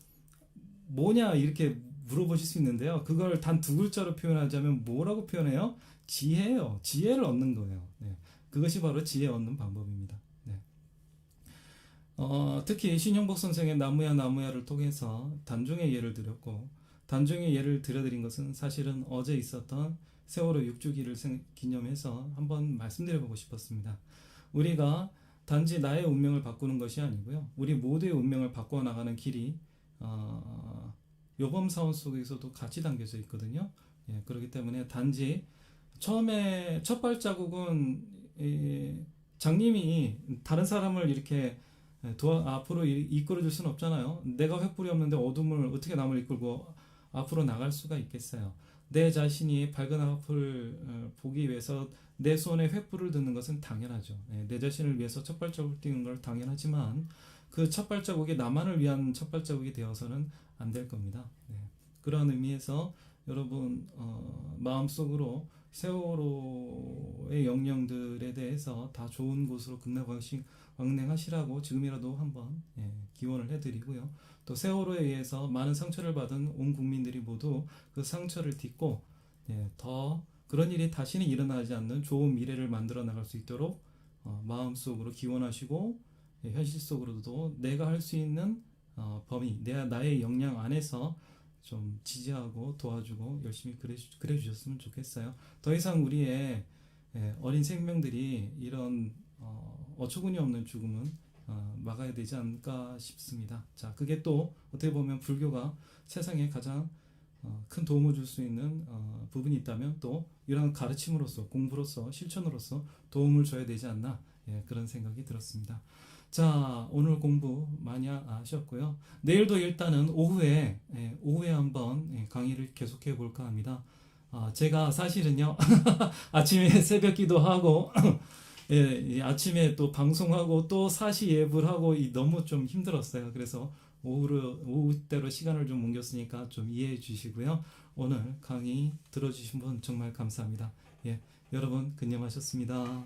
뭐냐 이렇게 물어보실 수 있는데요. 그걸 단 두 글자로 표현하자면 뭐라고 표현해요? 지혜예요. 지혜를 얻는 거예요. 네. 그것이 바로 지혜 얻는 방법입니다. 네. 특히 신영복 선생의 나무야를 통해서 단중의 예를 드렸고 단중의 예를 들어드린 것은 사실은 어제 있었던 세월호 6주기를 기념해서 한번 말씀드려보고 싶었습니다. 우리가 단지 나의 운명을 바꾸는 것이 아니고요. 우리 모두의 운명을 바꿔 나가는 길이 요범사원 속에서도 같이 담겨져 있거든요. 예, 그렇기 때문에 단지 처음에 첫 발자국은 장님이 다른 사람을 이렇게 앞으로 이끌어줄 수는 없잖아요. 내가 횃불이 없는데 어둠을 어떻게 남을 이끌고 앞으로 나갈 수가 있겠어요. 내 자신이 밝은 앞을 보기 위해서 내 손에 횃불을 드는 것은 당연하죠. 예, 내 자신을 위해서 첫 발자국을 띄는 걸 당연하지만 그 첫 발자국이 나만을 위한 첫 발자국이 되어서는 안 될 겁니다. 네. 그런 의미에서 여러분 마음속으로 세월호의 영령들에 대해서 다 좋은 곳으로 극락왕행하시라고 지금이라도 한번 기원을 해드리고요. 또 세월호에 의해서 많은 상처를 받은 온 국민들이 모두 그 상처를 딛고 더 그런 일이 다시는 일어나지 않는 좋은 미래를 만들어 나갈 수 있도록 마음속으로 기원하시고 현실 속으로도 내가 할 수 있는 범위, 나의 역량 안에서 좀 지지하고 도와주고 열심히 그래 주셨으면 좋겠어요. 더 이상 우리의 어린 생명들이 이런 어처구니 없는 죽음은 막아야 되지 않을까 싶습니다. 자, 그게 또 어떻게 보면 불교가 세상에 가장 큰 도움을 줄 수 있는 부분이 있다면 또 이런 가르침으로서 공부로서 실천으로서 도움을 줘야 되지 않나 그런 생각이 들었습니다. 자, 오늘 공부 많이 하셨고요. 내일도 일단은 오후에 한번 강의를 계속해 볼까 합니다. 제가 사실은요 아침에 새벽 기도하고 아침에 또 방송하고 또 사시 예불 하고 너무 좀 힘들었어요. 그래서 오후 때로 시간을 좀 옮겼으니까 좀 이해해 주시고요. 오늘 강의 들어주신 분 정말 감사합니다. 여러분 근념하셨습니다.